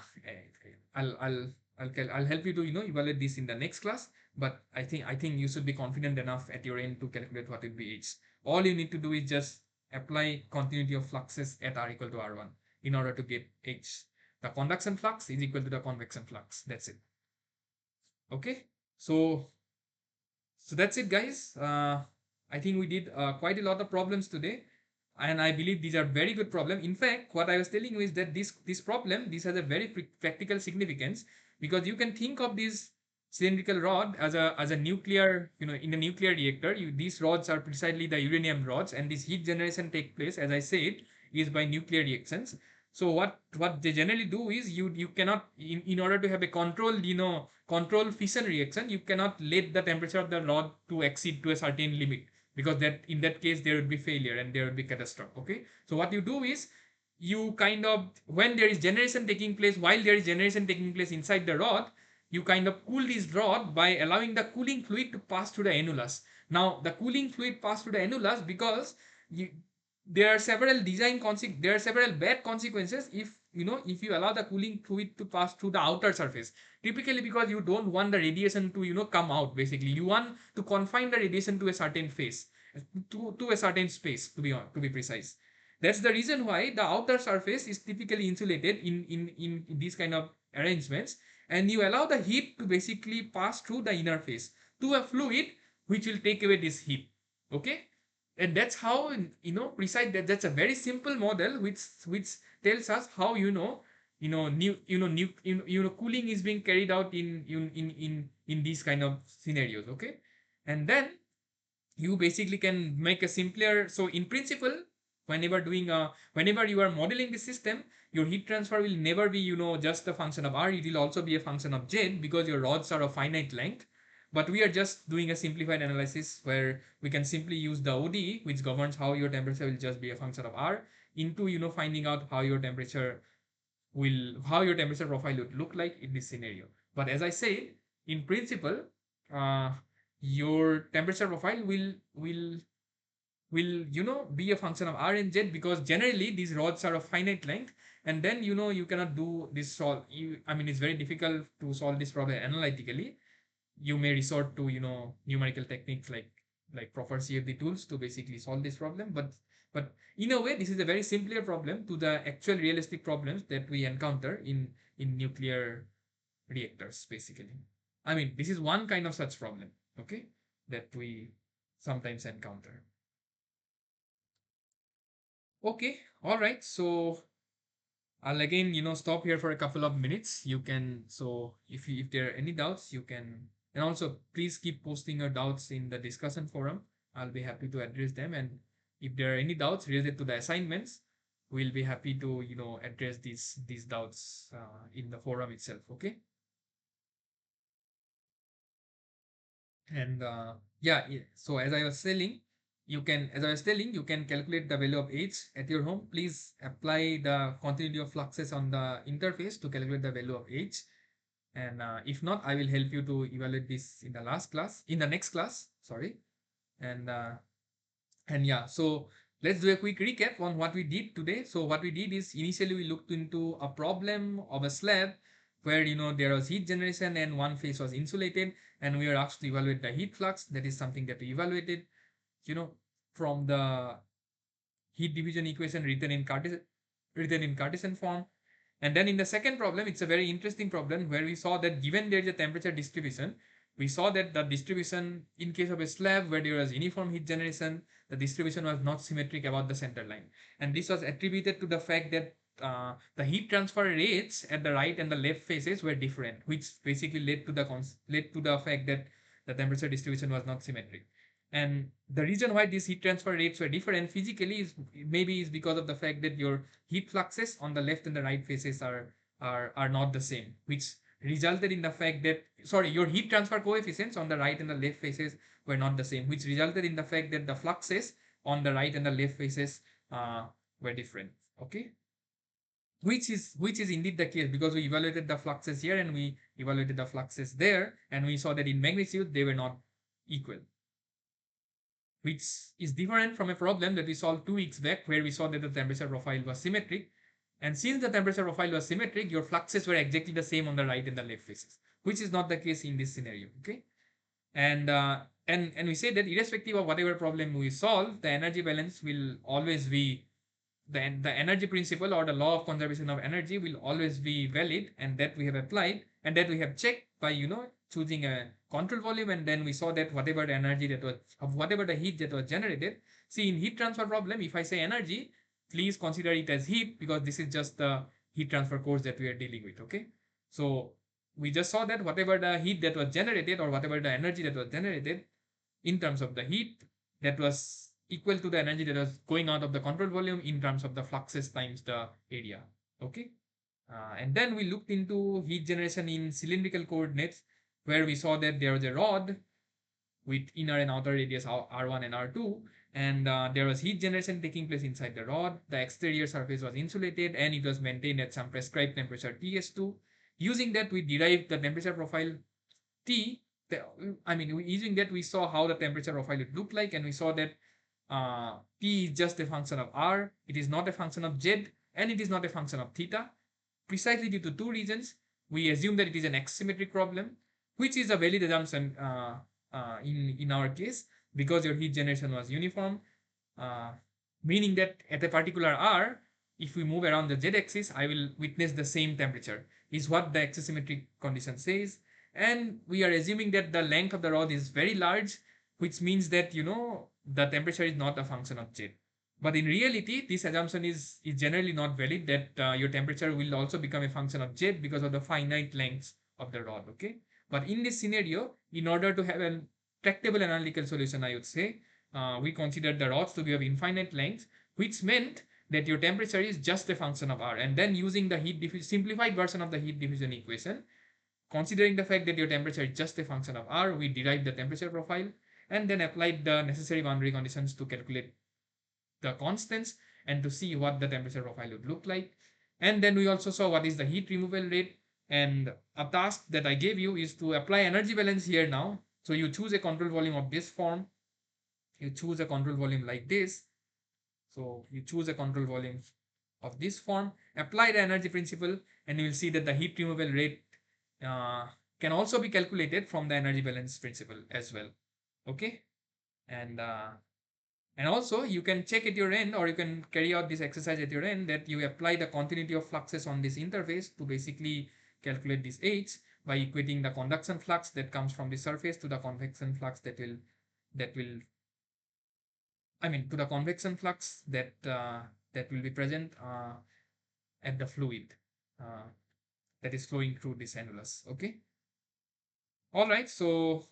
I'll I'll I'll help you to evaluate this in the next class. But I think you should be confident enough at your end to calculate what will be H. All you need to do is just apply continuity of fluxes at R equal to R1 in order to get H. The conduction flux is equal to the convection flux. That's it. Okay. So that's it, guys. I think we did quite a lot of problems today. and I believe these are very good problem. In fact, what I was telling you is that this problem, this has a very practical significance, because you can think of this cylindrical rod as a nuclear, in a nuclear reactor. These rods are precisely the uranium rods, and this heat generation take place, as I said, is by nuclear reactions. So what they generally do is, you cannot, in order to have a controlled, control fission reaction, you cannot let the temperature of the rod to exceed to a certain limit, because that in that case there would be failure and there would be catastrophe. Okay, so what you do is, you kind of, when there is generation taking place, while there is generation taking place inside the rod, you kind of cool this rod by allowing the cooling fluid to pass through the annulus. Now the cooling fluid pass through the annulus because you, there are several there are several bad consequences if you allow the cooling fluid to pass through the outer surface. Typically because you don't want the radiation to come out. Basically you want to confine the radiation to a certain phase, to a certain space, to be precise. That's the reason why the outer surface is typically insulated in these kind of arrangements, and you allow the heat to basically pass through the inner face to a fluid which will take away this heat. Okay, and that's how, precise, that's a very simple model which tells us how, cooling is being carried out in these kind of scenarios. Okay, and then you basically can make a simpler. So in principle, whenever you are modeling the system, your heat transfer will never be just a function of r, it will also be a function of z, because your rods are of finite length. But we are just doing a simplified analysis where we can simply use the ODE, which governs how your temperature will just be a function of r, into finding out how your temperature profile would look like in this scenario. But as I said, in principle, uh, your temperature profile will be a function of r and z, because generally these rods are of finite length. And then you cannot do this solve you I mean, it's very difficult to solve this problem analytically. You may resort to numerical techniques like proper CFD tools to basically solve this problem. But in a way, this is a very simpler problem to the actual realistic problems that we encounter in nuclear reactors. Basically, I mean, this is one kind of such problem, okay, that we sometimes encounter. Okay, all right. So I'll again, stop here for a couple of minutes. You can, so if there are any doubts, you can, and also please keep posting your doubts in the discussion forum. I'll be happy to address them. And if there are any doubts related to the assignments, we'll be happy to, address these doubts in the forum itself. Okay. And yeah, so as I was telling, you can calculate the value of H at your home. Please apply the continuity of fluxes on the interface to calculate the value of H. And if not, I will help you to evaluate this in the next class, sorry. And yeah, so let's do a quick recap on what we did today. So what we did is, initially we looked into a problem of a slab where there was heat generation and one phase was insulated, and we were asked to evaluate the heat flux. That is something that we evaluated you know from the heat division equation written in Cartesian form. And then in the second problem, it's a very interesting problem where we saw that given there is a temperature distribution, we saw that the distribution in case of a slab where there was uniform heat generation, the distribution was not symmetric about the center line. And this was attributed to the fact that the heat transfer rates at the right and the left phases were different, which basically led to the fact that the temperature distribution was not symmetric. And the reason why these heat transfer rates were different physically is because of the fact that your heat fluxes on the left and the right faces are not the same, which resulted in the fact that, sorry, your heat transfer coefficients on the right and the left faces were not the same, which resulted in the fact that the fluxes on the right and the left faces uh, were different. Okay, which is indeed the case, because we evaluated the fluxes here and we evaluated the fluxes there, and we saw that in magnitude they were not equal, which is different from a problem that we solved 2 weeks back where we saw that the temperature profile was symmetric. And since the temperature profile was symmetric, your fluxes were exactly the same on the right and the left faces, which is not the case in this scenario. Okay, and we say that irrespective of whatever problem we solve, the energy balance will always be the energy principle, or the law of conservation of energy, will always be valid, and that we have applied and that we have checked by choosing a control volume, and then we saw that whatever the energy that was, of whatever the heat that was generated. See, in heat transfer problem, if I say energy, please consider it as heat, because this is just the heat transfer course that we are dealing with. Okay, so we just saw that whatever the heat that was generated, or whatever the energy that was generated in terms of the heat, that was equal to the energy that was going out of the control volume in terms of the fluxes times the area. Okay, and then we looked into heat generation in cylindrical coordinates, where we saw that there was a rod with inner and outer radius R1 and R2, and there was heat generation taking place inside the rod. The exterior surface was insulated and it was maintained at some prescribed temperature Ts2. Using that, we derived the temperature profile T. Using that, we saw how the temperature profile would look like, and we saw that T is just a function of R. It is not a function of Z, and it is not a function of theta. Precisely due to two reasons. We assume that it is an axisymmetric problem, which is a valid assumption in our case, because your heat generation was uniform, uh, meaning that at a particular R, if we move around the z-axis, I will witness the same temperature, is what the axisymmetric condition says. And we are assuming that the length of the rod is very large, which means that, the temperature is not a function of z. But in reality, this assumption is generally not valid, that your temperature will also become a function of z because of the finite lengths of the rod. Okay. But in this scenario, in order to have a tractable analytical solution, I would say, we considered the rods to be of infinite length, which meant that your temperature is just a function of R. And then using the simplified version of the heat diffusion equation, considering the fact that your temperature is just a function of R, we derived the temperature profile and then applied the necessary boundary conditions to calculate the constants and to see what the temperature profile would look like. And then we also saw what is the heat removal rate. And a task that I gave you is to apply energy balance here now. So you choose a control volume of this form. You choose a control volume like this. So you choose a control volume of this form, apply the energy principle, and you will see that the heat removal rate uh, can also be calculated from the energy balance principle as well. Okay, and also you can check at your end, or you can carry out this exercise at your end, that you apply the continuity of fluxes on this interface to basically calculate this H by equating the conduction flux that comes from the surface to the convection flux that will to the convection flux that will be present at the fluid uh, that is flowing through this annulus. Okay. All right. So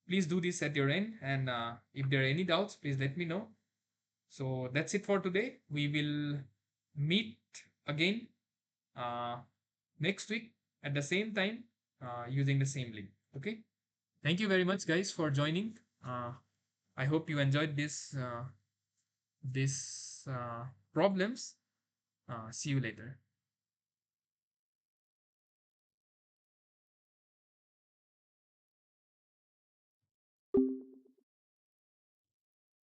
please do this at your end, and if there are any doubts, please let me know. So that's it for today. We will meet again uh, next week at the same time using the same link. Okay. Thank you very much, guys, for joining. I hope you enjoyed this problems. See you later.